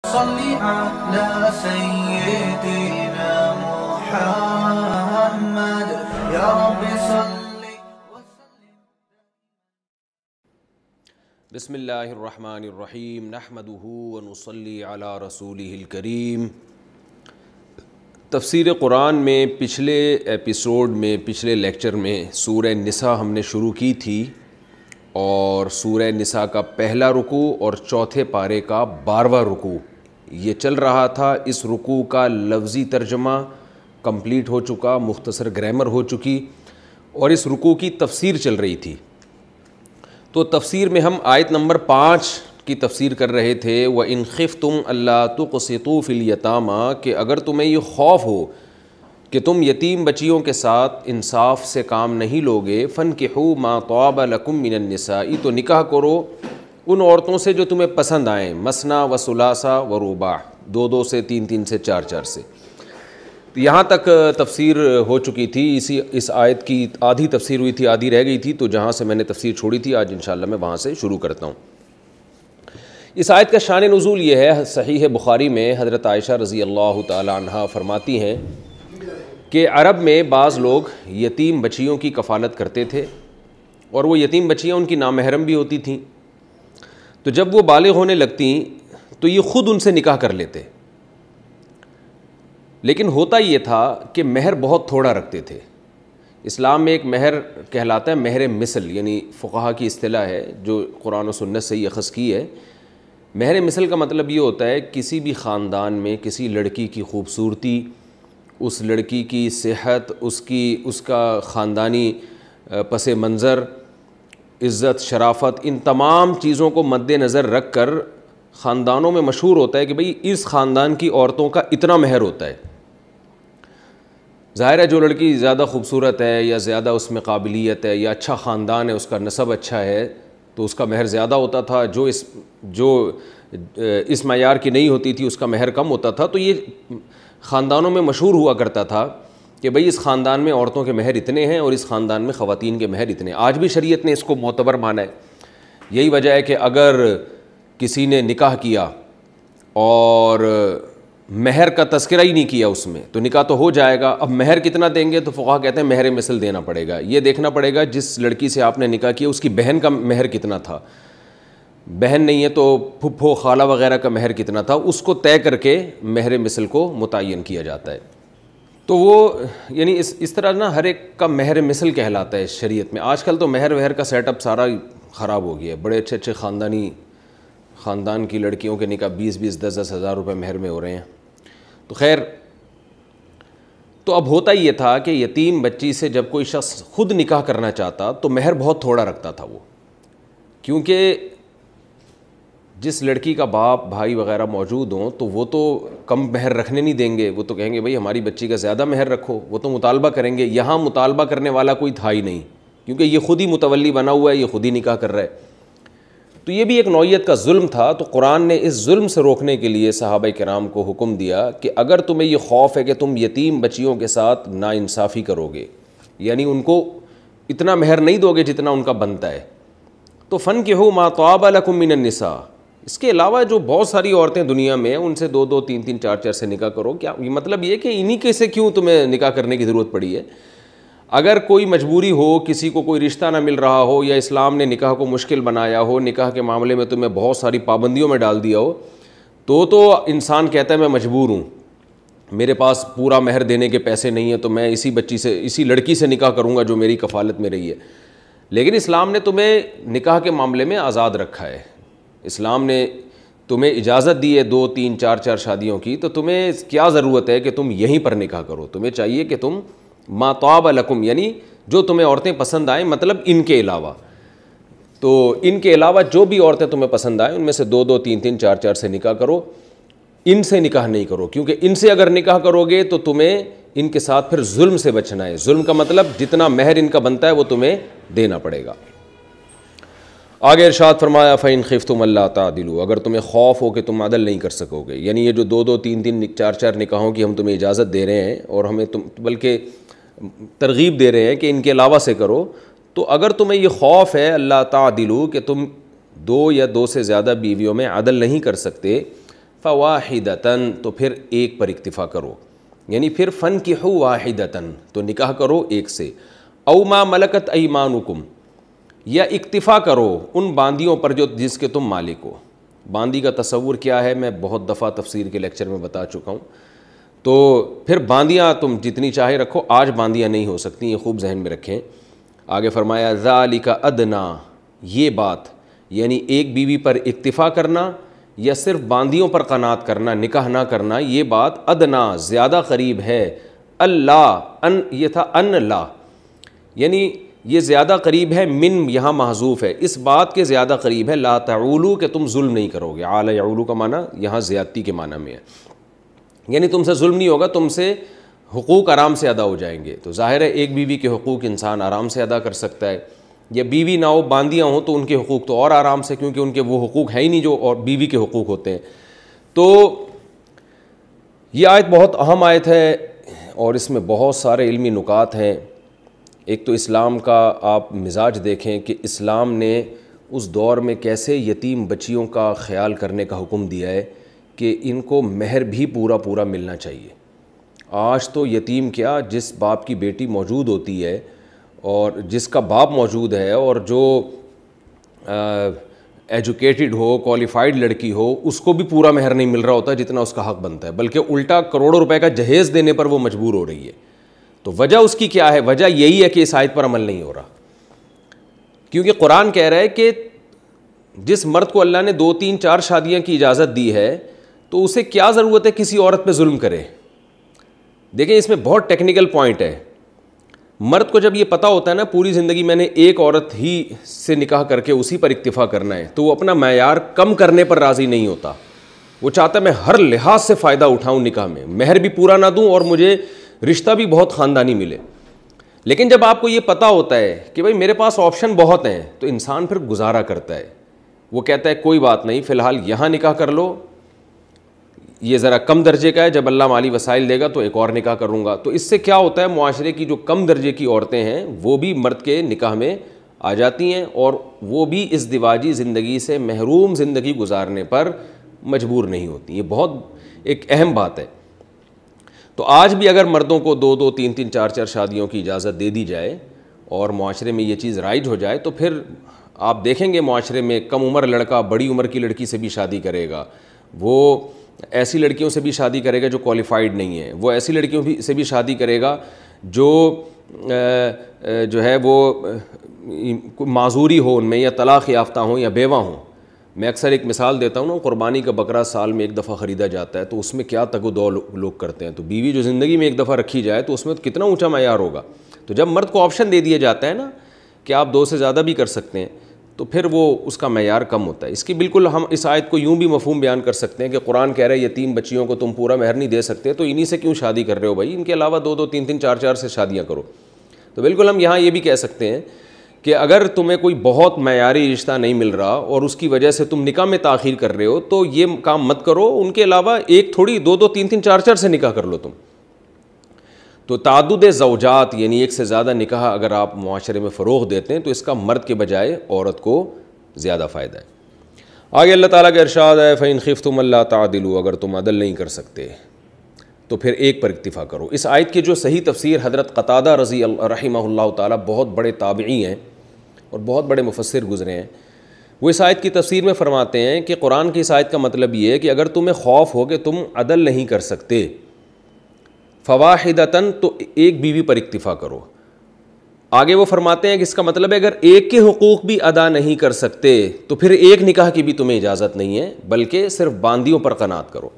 صل على سيدنا محمد يا رب صل وسلم. بسم اللہ الرحمن الرحیم نحمدہ ونصلی علی رسولہ الکریم. تفسیر قرآن میں پچھلے ایپیسوڈ میں پچھلے لیکچر میں سورہ نساء ہم نے شروع کی تھی، اور سورہ نساء کا پہلا رکوع اور چوتھے پارے کا 12واں رکوع یہ چل رہا تھا. اس رکوع کا لفظی ترجمہ کمپلیٹ ہو چکا، مختصر گرامر ہو چکی، اور اس رکوع کی تفسیر چل رہی تھی. تو تفسیر میں ہم آیت نمبر 5 کی تفسیر کر رہے تھے. وَإِنْ خِفْتُمْ أَلَّا تُقْسِطُوا فِي الْيَتَامَى، کہ اگر تمہیں یہ خوف ہو کہ تم یتیم بچیوں کے ساتھ انصاف سے کام نہیں لوگے، فَانْكِحُوا مَا طَابَ لَكُم مِّنَ النِّسَاءِ، تو نکاح کرو ان عورتوں سے جو تمہیں پسند آئیں، مثنیٰ و ثلاثہ و رباع، 2 سے 3 سے 4 سے. یہاں تک تفسیر ہو چکی تھی. اس آیت کی آدھی تفسیر ہوئی تھی، آدھی رہ گئی تھی، تو جہاں سے میں نے تفسیر چھوڑی تھی آج انشاءاللہ میں وہاں سے شروع کرتا ہوں. اس آیت کا شان نزول یہ ہے، صحیح بخاری میں حضرت عائشہ رضی اللہ تعالی عنہا فرماتی ہیں کہ عرب میں بعض لوگ یتیم بچیوں کی کفالت کرتے تھے، اور وہ یتیم بچیاں ان کی نامحرم بھی ہوتی تھیں. تو جب وہ بالغ ہونے لگتیں تو یہ خود ان سے نکاح کر لیتے، لیکن ہوتا یہ تھا کہ مہر بہت تھوڑا رکھتے تھے. اسلام میں ایک مہر کہلاتا ہے مہر مثل، یعنی فقہا کی اصطلاح ہے جو قرآن و سنت سے یہ اخذ کی ہے. مہر مثل کا مطلب یہ ہوتا ہے کسی بھی خاندان میں کسی لڑکی کی خوبصورتی، اس لڑکی کی صحت، اس کا خاندانی پس منظر، عزت، شرافت، ان تمام چیزوں کو مد نظر رکھ کر خاندانوں میں مشہور ہوتا ہے کہ بھئی اس خاندان کی عورتوں کا اتنا مہر ہوتا ہے. ظاہر ہے جو لڑکی زیادہ خوبصورت ہے یا زیادہ اس میں قابلیت ہے یا اچھا خاندان ہے، اس کا نسب اچھا ہے، تو اس کا مہر زیادہ ہوتا تھا. جو اس معیار کی نہیں ہوتی تھی اس کا مہر کم ہوتا تھا. تو یہ خاندانوں میں مشہور ہوا کرتا تھا کہ بھئی اس خاندان میں عورتوں کے مہر اتنے ہیں اور اس خاندان میں خواتین کے مہر اتنے. آج بھی شریعت نے اس کو معتبر مانا ہے. یہی وجہ ہے کہ اگر کسی نے نکاح کیا اور مہر کا تذکرہ ہی نہیں کیا اس میں، تو نکاح تو ہو جائے گا. اب مہر کتنا دیں گے؟ تو فقہا کہتے ہیں مہر مثل دینا پڑے گا. یہ دیکھنا پڑے گا جس لڑکی سے آپ نے نکاح کیا اس کی بہن کا مہر کتنا تھا، بہن نہیں ہے تو پھپھو خالہ وغیرہ کا مہر کتنا تھا، اس کو طے کر کے مہر مثل کو متعین کیا جاتا ہے. تو وہ یعنی اس طرح نا ہر ایک کا مہر مثل کہلاتا ہے شریعت میں. آج کل تو مہر وہر کا سیٹ اپ سارا خراب ہو گیا ہے. بڑے اچھے خاندان کی لڑکیوں کے نکاح 20 10 ہزار روپے مہر میں ہو رہے ہیں. تو خیر، تو اب ہوتا یہ تھا کہ یتیم بچی سے جب کوئی شخص خود نکاح کرنا چاہتا تو مہر بہت تھوڑا رکھتا تھا وہ، کیونکہ جس لڑکی کا باپ بھائی وغیرہ موجود ہوں تو وہ تو کم مہر رکھنے نہیں دیں گے. وہ تو کہیں گے بھئی ہماری بچی کا زیادہ مہر رکھو، وہ تو مطالبہ کریں گے. یہاں مطالبہ کرنے والا کوئی تھا ہی نہیں، کیونکہ یہ خود ہی متولی بنا ہوا ہے، یہ خود ہی نکاح کر رہا ہے. تو یہ بھی ایک نوعیت کا ظلم تھا. تو قرآن نے اس ظلم سے روکنے کے لیے صحابہ کرام کو حکم دیا کہ اگر تمہیں یہ خوف ہے کہ تم یتیم بچیوں کے ساتھ ناانصافی کرو گے، یعنی ان کو اتنا مہر نہیں دو گے جتنا ان کا بنتا ہے، تو فَانْكِحُوا مَا طَابَ لَكُم مِّنَ النِّسَاءِ، اس کے علاوہ جو بہت ساری عورتیں دنیا میں ہیں ان سے 2 3 4 سے نکاح کرو. کیا یہ مطلب یہ کہ انہی کے سے کیوں تمہیں نکاح کرنے کی ضرورت پڑی ہے؟ اگر کوئی مجبوری ہو، کسی کو کوئی رشتہ نہ مل رہا ہو، یا اسلام نے نکاح کو مشکل بنایا ہو، نکاح کے معاملے میں تمہیں بہت ساری پابندیوں میں ڈال دیا ہو، تو انسان کہتا ہے میں مجبور ہوں، میرے پاس پورا مہر دینے کے پیسے نہیں ہیں، تو میں اسی لڑکی سے نکاح کروں گا جو میری کفالت میں رہی ہے. لیکن اسلام نے تمہیں نکاح کے معاملے میں آزاد رکھا ہے. اسلام نے تمہیں اجازت دی ہے 2 3 4 شادیوں کی، تو تمہیں کیا ضرورت ہے کہ تم یہیں پر نکاح کرو؟ تمہیں چاہیے کہ تم ما طاب لکم، یعنی جو تمہیں عورتیں پسند آئیں، مطلب ان کے علاوہ، تو ان کے علاوہ جو بھی عورتیں تمہیں پسند آئیں ان میں سے 2 3 4 سے نکاح کرو. ان سے نکاح نہیں کرو، کیونکہ ان سے اگر نکاح کرو گے تو تمہیں ان کے ساتھ پھر ظلم سے بچنا ہے. ظلم کا مطلب جتنا مہر ان کا بنتا ہے وہ تمہیں دینا پڑے گا. آگے ارشاد فرمایا فَإِنْ خِفْتُمْ أَلَّا تَعْدِلُوا، اگر تمہیں خوف ہو کہ تم عدل نہیں کر سکو گے، یعنی یہ جو 2 3 4 نکاحوں کی ہم تمہیں اجازت دے رہے ہیں اور ہمیں بلکہ ترغیب دے رہے ہیں کہ ان کے علاوہ سے کرو، تو اگر تمہیں یہ خوف ہے اللہ تعدلوا کہ تم 2 یا 2 سے زیادہ بیویوں میں عدل نہیں کر سکتے، فواحدتن تو پھر ایک پر اکتفا کرو، یعنی پھر فنکحوا واحدتن تو نکاح کرو ایک سے، او ما ملکت ایمانکم یا اکتفا کرو ان باندیوں پر جو جس کے تم مالک ہو۔ باندی کا تصور کیا ہے میں بہت دفعہ تفسیر کے لیکچر میں بتا چکا ہوں، تو پھر باندیاں تم جتنی چاہے رکھو، آج باندیاں نہیں ہو سکتی، یہ خوب ذہن میں رکھیں۔ آگے فرمایا ذالک ادنا، یہ بات یعنی ایک بیوی پر اکتفا کرنا یا صرف باندیوں پر قناعت کرنا، نکاح نہ کرنا، یہ بات ادنا زیادہ قریب ہے، اللہ ان یہ تھا ان لا، یعنی یہ زیادہ قریب ہے، من یہاں محذوف ہے، اس بات کے زیادہ قریب ہے، لا تعولو کہ تم ظلم نہیں کرو گے۔ عال یعولو کا معنی یہاں زیادتی کے معنی میں ہے، یعنی تم سے ظلم نہیں ہوگا، تم سے حقوق آرام سے ادا ہو جائیں گے۔ تو ظاہر ہے ایک بیوی کے حقوق انسان آرام سے ادا کر سکتا ہے، یا بیوی نہ ہو باندیاں ہوں تو ان کے حقوق تو اور آرام سے، کیونکہ ان کے وہ حقوق ہے ہی نہیں جو اور بیوی کے حقوق ہوتے ہیں۔ تو یہ آیت بہت اہم آیت ہے اور اس میں بہت سارے علمی نکات ہیں۔ ایک تو اسلام کا آپ مزاج دیکھیں کہ اسلام نے اس دور میں کیسے یتیم بچیوں کا خیال کرنے کا حکم دیا ہے کہ ان کو مہر بھی پورا پورا ملنا چاہیے۔ آج تو یتیم کیا، جس باپ کی بیٹی موجود ہوتی ہے اور جس کا باپ موجود ہے اور جو ایجوکیٹڈ ہو، کوالیفائڈ لڑکی ہو، اس کو بھی پورا مہر نہیں مل رہا ہوتا جتنا اس کا حق بنتا ہے، بلکہ الٹا کروڑوں روپے کا جہیز دینے پر وہ مجبور ہو رہی ہے۔ تو وجہ اس کی کیا ہے؟ وجہ یہی ہے کہ اس آیت پر عمل نہیں ہو رہا، کیونکہ قرآن کہہ رہا ہے کہ جس مرد کو اللہ نے 2 3 4 شادیاں کی اجازت دی ہے تو اسے کیا ضرورت ہے کسی عورت پہ ظلم کرے۔ دیکھیں اس میں بہت ٹیکنیکل پوائنٹ ہے۔ مرد کو جب یہ پتہ ہوتا ہے نا پوری زندگی میں نے ایک عورت ہی سے نکاح کر کے اسی پر اکتفا کرنا ہے، تو وہ اپنا معیار کم کرنے پر راضی نہیں ہوتا، وہ چاہتا ہے میں ہر لحاظ سے فائدہ اٹھاؤں نکاح میں، مہر بھی پورا نہ دوں اور مجھے رشتہ بھی بہت خاندانی ملے۔ لیکن جب آپ کو یہ پتہ ہوتا ہے کہ بھائی میرے پاس آپشن بہت ہیں تو انسان پھر گزارا کرتا ہے، وہ کہتا ہے کوئی بات نہیں، فی الحال یہاں نکاح کر لو، یہ ذرا کم درجے کا ہے، جب اللہ مالی وسائل دے گا تو ایک اور نکاح کروں گا۔ تو اس سے کیا ہوتا ہے، معاشرے کی جو کم درجے کی عورتیں ہیں وہ بھی مرد کے نکاح میں آ جاتی ہیں اور وہ بھی اس ازدواجی زندگی سے محروم زندگی گزارنے پر مجبور نہیں ہوتی۔ یہ بہت ایک اہم بات ہے۔ تو آج بھی اگر مردوں کو 2 2 3 3 4 4 شادیوں کی اجازت دے دی جائے اور معاشرے میں یہ چیز رائج ہو جائے تو پھر آپ دیکھیں گے معاشرے میں کم عمر لڑکا بڑی عمر کی لڑکی سے بھی شادی کرے گا، وہ ایسی لڑکیوں سے بھی شادی کرے گا جو کوالیفائڈ نہیں ہیں، وہ ایسی لڑکیوں سے بھی شادی کرے گا جو ہے وہ معذوری ہو ان میں، یا طلاق یافتہ ہوں یا بیوہ ہوں۔ میں اکثر ایک مثال دیتا ہوں نا، قربانی کا بکرا سال میں 1 دفعہ خریدا جاتا ہے تو اس میں کیا تگ و دو لوگ کرتے ہیں، تو بیوی جو زندگی میں 1 دفعہ رکھی جائے تو اس میں کتنا اونچا معیار ہوگا۔ تو جب مرد کو آپشن دے دیا جاتا ہے نا کہ آپ 2 سے زیادہ بھی کر سکتے ہیں تو پھر وہ اس کا معیار کم ہوتا ہے۔ اس کی بالکل ہم اس آیت کو یوں بھی مفہوم بیان کر سکتے ہیں کہ قرآن کہہ رہا ہے یتیم بچیوں کو تم پورا مہر نہیں دے سکتے تو انہی سے کیوں شادی کر رہے ہو بھائی، ان کے علاوہ 2 2 3 3 4 4 سے شادیاں کرو۔ تو بالکل ہم یہاں یہ بھی کہہ سکتے ہیں کہ اگر تمہیں کوئی بہت معیاری رشتہ نہیں مل رہا اور اس کی وجہ سے تم نکاح میں تاخیر کر رہے ہو تو یہ کام مت کرو، ان کے علاوہ ایک تھوڑی 2 2 3 3 4 4 سے نکاح کر لو تم۔ تو تعدد زوجات یعنی ایک سے زیادہ نکاح اگر آپ معاشرے میں فروغ دیتے ہیں تو اس کا مرد کے بجائے عورت کو زیادہ فائدہ ہے۔ آگے اللہ تعالیٰ کا ارشاد ہے فَإِنْ خِفْتُمْ أَلَّا تَعْدِلُوا، اگر تم عدل نہیں کر سکتے تو پھر ایک پر اکتفا کرو۔ اس آیت کی جو صحیح تفسیر حضرت قتادہ رحمہ اللہ تعالیٰ بہت بڑے تابعی ہیں اور بہت بڑے مفسر گزرے ہیں، وہ اس آیت کی تفسیر میں فرماتے ہیں کہ قرآن کی اس آیت کا مطلب یہ ہے کہ اگر تمہیں خوف ہو کہ تم عدل نہیں کر سکتے فواحدتاً تو ایک بیوی پر اکتفا کرو۔ آگے وہ فرماتے ہیں کہ اس کا مطلب ہے اگر ایک کے حقوق بھی ادا نہیں کر سکتے تو پھر ایک نکاح کی بھی تمہیں اجازت نہیں ہے بلکہ صرف باندیوں پر قناعت کرو۔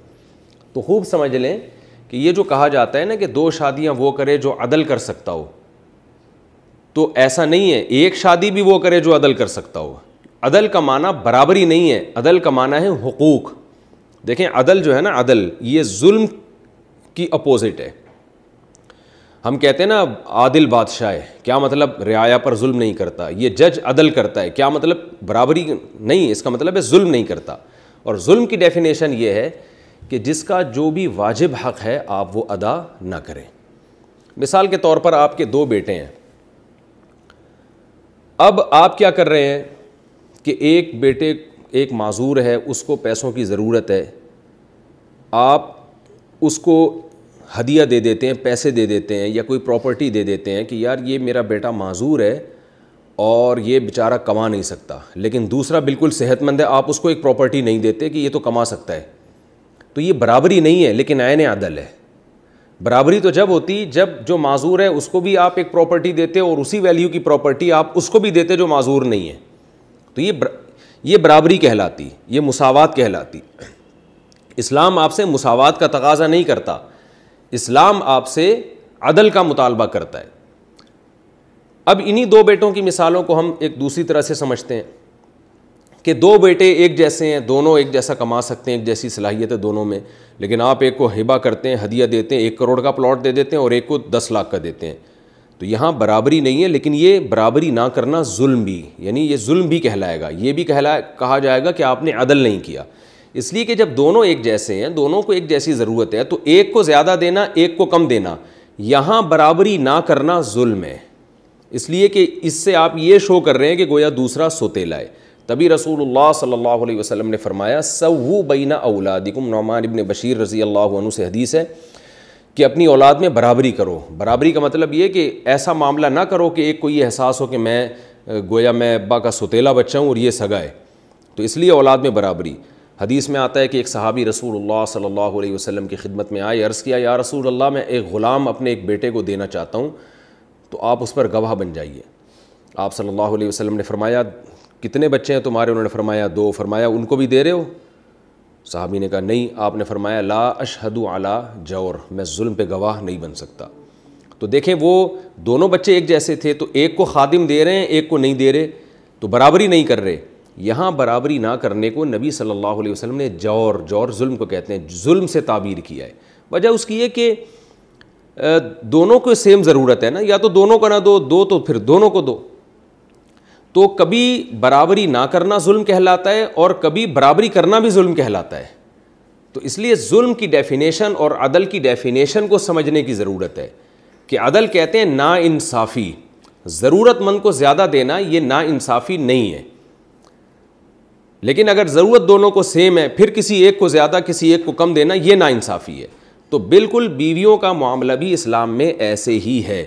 تو خوب سمجھ لیں کہ یہ جو کہا جاتا ہے نا کہ 2 شادیاں وہ کرے جو عدل کر سکتا ہو، تو ایسا نہیں ہے، ایک شادی بھی وہ کرے جو عدل کر سکتا ہو۔ عدل کا معنی برابری نہیں ہے، عدل کا معنی ہے حقوق۔ دیکھیں عدل جو ہے نا، عدل یہ ظلم کی اپوزٹ ہے۔ ہم کہتے ہیں نا عادل بادشاہ ہے، کیا مطلب رعایا پر ظلم نہیں کرتا، یہ جج عدل کرتا ہے، کیا مطلب برابری نہیں، اس کا مطلب ہے ظلم نہیں کرتا۔ اور ظلم کی ڈیفینیشن یہ ہے کہ جس کا جو بھی واجب حق ہے آپ وہ ادا نہ کریں۔ مثال کے طور پر آپ کے 2 بیٹے ہیں، اب آپ کیا کر رہے ہیں کہ ایک بیٹے ایک معذور ہے، اس کو پیسوں کی ضرورت ہے، آپ اس کو ہدیہ دے دیتے ہیں, پیسے دے دیتے ہیں, یا کوئی پراپرٹی دے دیتے ہیں کہ یار یہ میرا بیٹا معذور ہے اور یہ بیچارہ کما نہیں سکتا, لیکن دوسرا بالکل صحت مند ہے, آپ اس کو ایک پراپرٹی نہیں دیتے کہ یہ تو کما سکتا ہے, تو یہ برابری نہیں ہے لیکن عین عدل ہے. برابری تو جب ہوتی جب جو معذور ہے اس کو بھی آپ ایک پراپرٹی دیتے اور اسی ویلیو کی پراپرٹی آپ اس کو بھی دیتے جو معذور نہیں ہے, تو یہ برابری کہلاتی, یہ مساوات کہلاتی. اسلام آپ سے مساوات کا تقاضا نہیں کرتا, اسلام آپ سے عدل کا مطالبہ کرتا ہے. اب انہی دو بیٹوں کی مثالوں کو ہم ایک دوسری طرح سے سمجھتے ہیں کہ دو بیٹے ایک جیسے ہیں, دونوں ایک جیسا کما سکتے ہیں, ایک جیسی صلاحیت ہے دونوں میں, لیکن آپ ایک کو ہبہ کرتے ہیں, ہدیہ دیتے ہیں, 1 کروڑ کا پلاٹ دے دیتے ہیں اور ایک کو 10 لاکھ کا دیتے ہیں, تو یہاں برابری نہیں ہے. لیکن یہ برابری نہ کرنا ظلم بھی, یعنی یہ ظلم بھی کہلائے گا, یہ بھی کہا جائے گا کہ آپ نے عدل نہیں کیا. اس لیے کہ جب دونوں ایک جیسے ہیں, دونوں کو ایک جیسی ضرورت ہے, تو ایک کو زیادہ دینا ایک کو کم دینا, یہاں برابری نہ کرنا ظلم ہے. اس لیے کہ اس سے آپ یہ شو کر رہے ہیں کہ گویا دوسرا سوتیلا ہے. تبھی رسول اللہ صلی اللہ علیہ وسلم نے فرمایا سووا بین اولادکم, نعمان ابن بشیر رضی اللہ عنہ سے حدیث ہے کہ اپنی اولاد میں برابری کرو. برابری کا مطلب یہ کہ ایسا معاملہ نہ کرو کہ ایک کو یہ احساس ہو کہ میں گویا میں ابا کا سوتیلا بچہ ہوں اور یہ سگا ہے, تو اس لیے اولاد میں برابری. حدیث میں آتا ہے کہ ایک صحابی رسول اللہ صلی اللہ علیہ وسلم کی خدمت میں آئے, عرض کیا یا رسول اللہ میں ایک غلام اپنے ایک بیٹے کو دینا چاہتا ہوں, تو آپ اس پر گواہ بن جائیے. آپ صلی اللہ علیہ وسلم نے فرمایا کتنے بچے ہیں تمہارے؟ انہوں نے فرمایا 2. فرمایا ان کو بھی دے رہے ہو؟ صحابی نے کہا نہیں. آپ نے فرمایا لا اشہد علی جور, میں ظلم پہ گواہ نہیں بن سکتا. تو دیکھیں وہ دونوں بچے ایک جیسے تھے, تو ایک کو خادم دے رہے ہیں ایک کو نہیں دے رہے, تو برابری نہیں کر رہے. یہاں برابری نہ کرنے کو نبی صلی اللہ علیہ وسلم نے جور ظلم کو کہتے ہیں, ظلم سے تعبیر کیا ہے. وجہ اس کی ہے کہ دونوں کو سیم ضرورت ہے نا, یا تو دونوں کو نہ دو تو پھر دونوں کو دو. تو کبھی برابری نہ کرنا ظلم کہلاتا ہے اور کبھی برابری کرنا بھی ظلم کہلاتا ہے. تو اس لیے ظلم کی ڈیفینیشن اور عدل کی ڈیفینیشن کو سمجھنے کی ضرورت ہے کہ عدل کہتے ہیں نا انصافی, ضرورت مند کو زیادہ دینا یہ نا انصافی نہیں ہے. لیکن اگر ضرورت دونوں کو سیم ہے پھر کسی ایک کو زیادہ کسی ایک کو کم دینا یہ نا انصافی ہے. تو بالکل بیویوں کا معاملہ بھی اسلام میں ایسے ہی ہے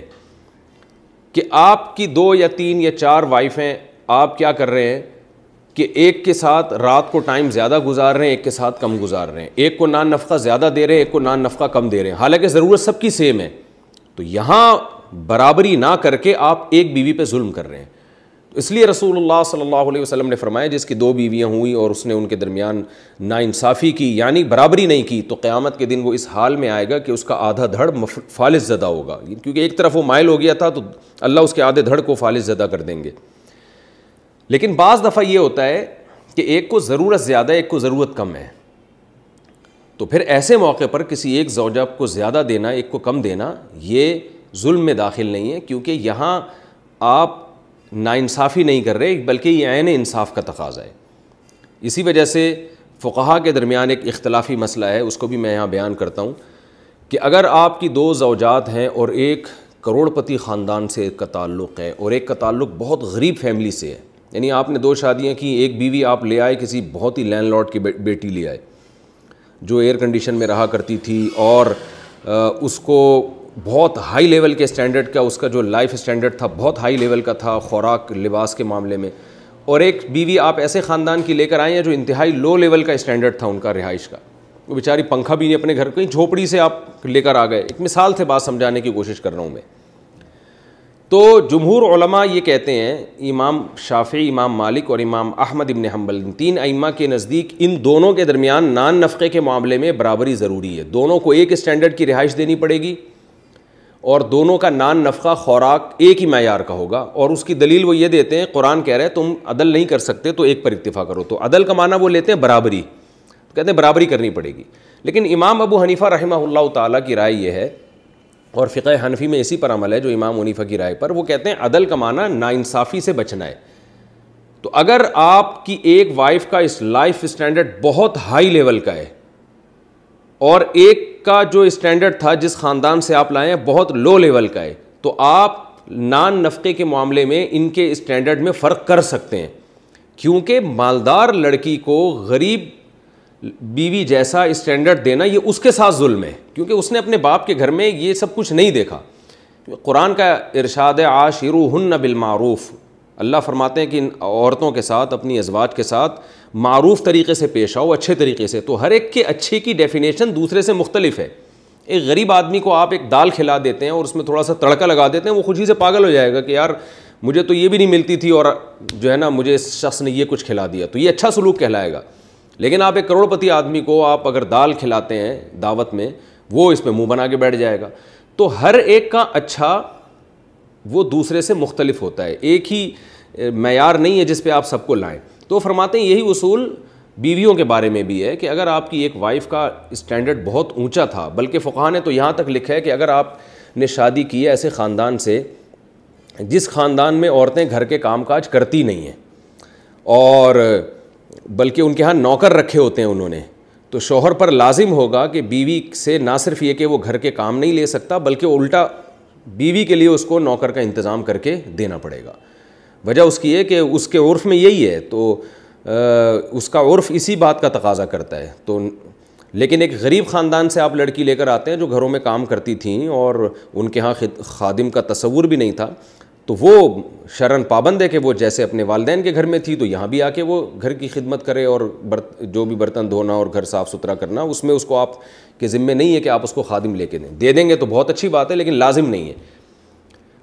کہ آپ کی 2 یا 3 یا 4 وائف ہیں, آپ کیا کر رہے ہیں کہ ایک کے ساتھ رات کو ٹائم زیادہ گزار رہے ہیں ایک کے ساتھ کم گزار رہے ہیں, ایک کو نان نفقہ زیادہ دے رہے ہیں ایک کو نان نفقہ کم دے رہے ہیں, حالانکہ ضرورت سب کی سیم ہے. تو یہاں برابری نہ کر کے آپ ایک بیوی پہ ظلم کر رہے ہیں. اس لیے رسول اللہ صلی اللہ علیہ وسلم نے فرمایا جس کی 2 بیویاں ہوئیں اور اس نے ان کے درمیان ناانصافی کی یعنی برابری نہیں کی, تو قیامت کے دن وہ اس حال میں آئے گا کہ اس کا آدھا دھڑ فالج زدہ ہوگا, کیونکہ ایک طرف وہ مائل ہو گیا تھا تو اللہ اس کے آدھے دھڑ کو فالج زدہ کر دیں گے. لیکن بعض دفعہ یہ ہوتا ہے کہ ایک کو ضرورت زیادہ ہے ایک کو ضرورت کم ہے, تو پھر ایسے موقع پر کسی ایک زوجہ کو زیادہ دینا ایک کو کم دینا یہ ظلم میں داخل نہیں ہے, کیونکہ یہاں آپ ناانصافی نہیں کر رہے بلکہ یہ عین انصاف کا تقاضا ہے. اسی وجہ سے فقہا کے درمیان ایک اختلافی مسئلہ ہے, اس کو بھی میں یہاں بیان کرتا ہوں کہ اگر آپ کی 2 زوجات ہیں اور ایک کروڑ پتی خاندان سے ایک کا تعلق ہے اور ایک کا تعلق بہت غریب فیملی سے ہے, یعنی آپ نے 2 شادیاں کی, ایک بیوی آپ لے آئے کسی بہت ہی لینڈ لارڈ کی بیٹی لے آئے جو ایئر کنڈیشن میں رہا کرتی تھی اور اس کو بہت ہائی لیول کے اسٹینڈرڈ کا اس کا جو لائف اسٹینڈرڈ تھا بہت ہائی لیول کا تھا خوراک لباس کے معاملے میں, اور ایک بیوی آپ ایسے خاندان کی لے کر آئے ہیں جو انتہائی لو لیول کا اسٹینڈرڈ تھا ان کا رہائش کا, وہ بیچاری پنکھا بھی نہیں اپنے گھر کہیں جھوپڑی سے آپ لے کر آ گئے. ایک مثال سے بات سمجھانے کی کوشش کر رہا ہوں میں. تو جمہور علماء یہ کہتے ہیں, امام شافعی, امام مالک اور امام احمد ابن حنبل 3 ائمہ کے نزدیک ان دونوں کے درمیان نان نفقے کے معاملے میں برابری ضروری ہے. دونوں کو ایک اسٹینڈرڈ کی رہائش دینی پڑے گی اور دونوں کا نان نفقہ خوراک ایک ہی معیار کا ہوگا, اور اس کی دلیل وہ یہ دیتے ہیں قرآن کہہ رہے ہیں تم عدل نہیں کر سکتے تو ایک پر اکتفا کرو. تو عدل کا معنی وہ لیتے ہیں برابری, کہتے ہیں برابری کرنی پڑے گی. لیکن امام ابو حنیفہ رحمہ اللہ تعالیٰ کی رائے یہ ہے, اور فقہ حنفی میں اسی پر عمل ہے جو امام حنیفہ کی رائے پر, وہ کہتے ہیں عدل کا معنی ناانصافی سے بچنا ہے. تو اگر آپ کی ایک وائف کا اس لائف اسٹینڈرڈ بہت ہائی لیول کا ہے اور ایک کا جو اسٹینڈرڈ تھا جس خاندان سے آپ لائے ہیں بہت لو لیول کا ہے, تو آپ نان نفقے کے معاملے میں ان کے اسٹینڈرڈ میں فرق کر سکتے ہیں, کیونکہ مالدار لڑکی کو غریب بیوی جیسا اسٹینڈرڈ دینا یہ اس کے ساتھ ظلم ہے، کیونکہ اس نے اپنے باپ کے گھر میں یہ سب کچھ نہیں دیکھا۔ قرآن کا ارشاد ہے عاشروہن بالمعروف، اللہ فرماتے ہیں کہ ان عورتوں کے ساتھ، اپنی ازواج کے ساتھ معروف طریقے سے پیش آؤ، اچھے طریقے سے۔ تو ہر ایک کے اچھے کی ڈیفینیشن دوسرے سے مختلف ہے۔ ایک غریب آدمی کو آپ ایک دال کھلا دیتے ہیں اور اس میں تھوڑا سا تڑکا لگا دیتے ہیں، وہ خوشی سے پاگل ہو جائے گا کہ یار مجھے تو یہ بھی نہیں ملتی تھی اور جو ہے نا مجھے اس شخص نے یہ کچھ کھلا دیا، تو یہ اچھا سلوک کہلائے گا۔ لیکن آپ ایک کروڑ پتی آدمی کو آپ اگر دال کھلاتے ہیں دعوت میں، وہ اس پہ منہ بنا کے بیٹھ جائے گا۔ تو ہر ایک کا اچھا وہ دوسرے سے مختلف ہوتا ہے، ایک ہی معیار نہیں ہے جس پہ آپ سب کو لائیں۔ تو فرماتے ہیں یہی اصول بیویوں کے بارے میں بھی ہے کہ اگر آپ کی ایک وائف کا اسٹینڈرڈ بہت اونچا تھا، بلکہ فقہاء نے تو یہاں تک لکھا ہے کہ اگر آپ نے شادی کی ہے ایسے خاندان سے جس خاندان میں عورتیں گھر کے کام کاج کرتی نہیں ہیں اور بلکہ ان کے ہاں نوکر رکھے ہوتے ہیں انہوں نے، تو شوہر پر لازم ہوگا کہ بیوی سے نہ صرف یہ کہ وہ گھر کے کام نہیں لے سکتا بلکہ الٹا بیوی کے لیے اس کو نوکر کا انتظام کر کے دینا پڑے گا۔ وجہ اس کی ہے کہ اس کے عرف میں یہی ہے، تو اس کا عرف اسی بات کا تقاضا کرتا ہے۔ تو لیکن ایک غریب خاندان سے آپ لڑکی لے کر آتے ہیں جو گھروں میں کام کرتی تھیں اور ان کے ہاں خادم کا تصور بھی نہیں تھا، تو وہ شرعاً پابند ہے کہ وہ جیسے اپنے والدین کے گھر میں تھی تو یہاں بھی آ کے وہ گھر کی خدمت کرے اور جو بھی برتن دھونا اور گھر صاف ستھرا کرنا، اس میں اس کو آپ کے ذمے نہیں ہے کہ آپ اس کو خادم لے کے دے دیں گے تو بہت اچھی بات ہے، لیکن لازم نہیں ہے۔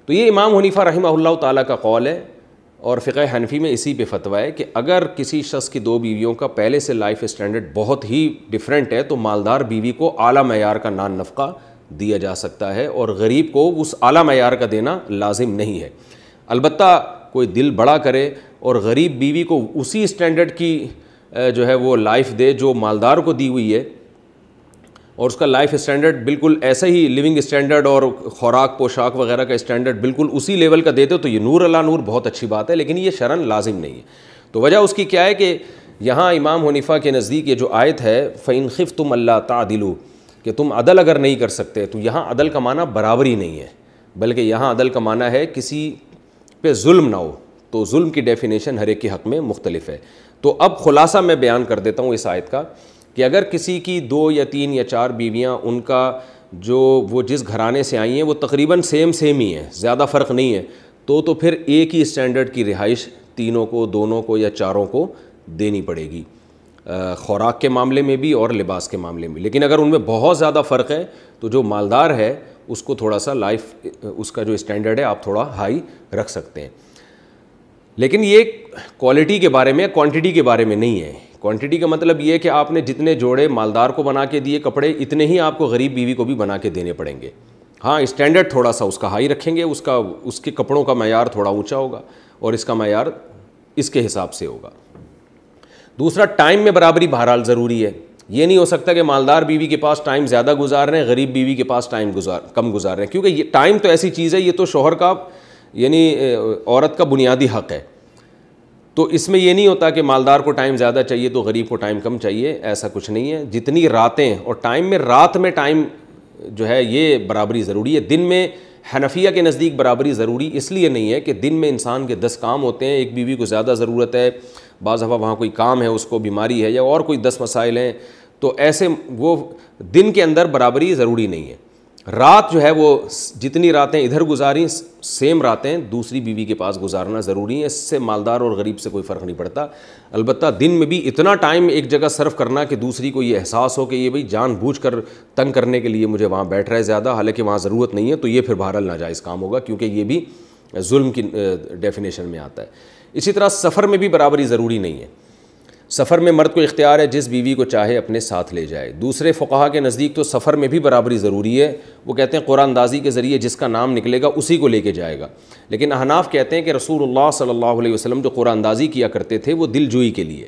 تو یہ امام حنیفہ رحمہ اللہ تعالیٰ کا قول ہے، اور فقہ حنفی میں اسی پہ فتویٰ ہے کہ اگر کسی شخص کی دو بیویوں کا پہلے سے لائف اسٹینڈرڈ بہت ہی ڈیفرنٹ ہے تو مالدار بیوی کو اعلیٰ معیار کا نان نفقہ دیا جا سکتا ہے اور غریب کو اس اعلیٰ معیار کا دینا لازم نہیں ہے۔ البتہ کوئی دل بڑا کرے اور غریب بیوی کو اسی اسٹینڈرڈ کی جو ہے وہ لائف دے جو مالدار کو دی ہوئی ہے، اور اس کا لائف اسٹینڈرڈ بالکل ایسا ہی لیونگ اسٹینڈرڈ اور خوراک پوشاک وغیرہ کا اسٹینڈرڈ بالکل اسی لیول کا دیتے تو یہ نور اللہ نور بہت اچھی بات ہے، لیکن یہ شرعاً لازم نہیں ہے۔ تو وجہ اس کی کیا ہے کہ یہاں امام حنیفہ کے نزدیک یہ جو آیت ہے فَإِنْ خِفْتُمْ أَلَّا تَعْدِلُوا، کہ تم عدل اگر نہیں کر سکتے، تو یہاں عدل کا معنی برابری نہیں ہے، بلکہ یہاں عدل کا معنی ہے کسی پہ ظلم نہ ہو۔ تو ظلم کی ڈیفینیشن ہر ایک کے حق میں مختلف ہے۔ تو اب خلاصہ میں بیان کر دیتا ہوں اس آیت کا کہ اگر کسی کی 2 یا 3 یا 4 بیویاں، ان کا جو وہ جس گھرانے سے آئی ہیں وہ تقریباً سیم ہی ہیں، زیادہ فرق نہیں ہے، تو پھر ایک ہی اسٹینڈرڈ کی رہائش تینوں کو، دونوں کو یا چاروں کو دینی پڑے گی، خوراک کے معاملے میں بھی اور لباس کے معاملے میں۔ لیکن اگر ان میں بہت زیادہ فرق ہے تو جو مالدار ہے اس کو تھوڑا سا لائف اس کا جو اسٹینڈرڈ ہے آپ تھوڑا ہائی رکھ سکتے ہیں۔ لیکن یہ کوالٹی کے بارے میں، کوانٹٹی کے بارے میں نہیں ہے۔ کوانٹٹی کا مطلب یہ ہے کہ آپ نے جتنے جوڑے مالدار کو بنا کے دیے کپڑے، اتنے ہی آپ کو غریب بیوی کو بھی بنا کے دینے پڑیں گے۔ ہاں اسٹینڈرڈ تھوڑا سا اس کا ہائی رکھیں گے، اس کے کپڑوں کا معیار تھوڑا اونچا ہوگا اور اس کا معیار اس کے حساب سے ہوگا۔ دوسرا، ٹائم میں برابری بہرحال ضروری ہے۔ یہ نہیں ہو سکتا کہ مالدار بیوی کے پاس ٹائم زیادہ گزار رہے ہیں، غریب بیوی کے پاس ٹائم کم گزار رہے ہیں، کیونکہ یہ ٹائم تو ایسی چیز ہے، یہ تو شوہر کا یعنی عورت کا بنیادی حق ہے۔ تو اس میں یہ نہیں ہوتا کہ مالدار کو ٹائم زیادہ چاہیے تو غریب کو ٹائم کم چاہیے، ایسا کچھ نہیں ہے۔ جتنی راتیں، اور ٹائم میں رات میں ٹائم جو ہے یہ برابری ضروری ہے۔ دن میں حنفیہ کے نزدیک برابری ضروری اس لیے نہیں ہے کہ دن میں انسان کے 10 کام ہوتے ہیں، ایک بیوی کو زیادہ ضرورت ہے، بعض دفعہ وہاں کوئی کام ہے، اس کو بیماری ہے یا اور کوئی 10 مسائل ہیں، تو ایسے وہ دن کے اندر برابری ضروری نہیں ہے۔ رات جو ہے وہ جتنی راتیں ادھر گزاری سیم راتیں دوسری بیوی کے پاس گزارنا ضروری ہے، اس سے مالدار اور غریب سے کوئی فرق نہیں پڑتا۔ البتہ دن میں بھی اتنا ٹائم ایک جگہ صرف کرنا کہ دوسری کو یہ احساس ہو کہ یہ بھئی جان بوجھ کر تنگ کرنے کے لیے مجھے وہاں بیٹھ رہا ہے زیادہ، حالانکہ وہاں ضرورت نہیں ہے، تو یہ پھر بہرحال ناجائز کام ہوگا، کیونکہ یہ بھی ظلم کی ڈیفینیشن میں آتا ہے۔ اسی طرح سفر میں بھی برابری ضروری نہیں ہے۔ سفر میں مرد کو اختیار ہے جس بیوی کو چاہے اپنے ساتھ لے جائے۔ دوسرے فقہا کے نزدیک تو سفر میں بھی برابری ضروری ہے، وہ کہتے ہیں قرآن اندازی کے ذریعے جس کا نام نکلے گا اسی کو لے کے جائے گا۔ لیکن احناف کہتے ہیں کہ رسول اللہ صلی اللہ علیہ وسلم جو قرآن اندازی کیا کرتے تھے وہ دل جوئی کے لیے،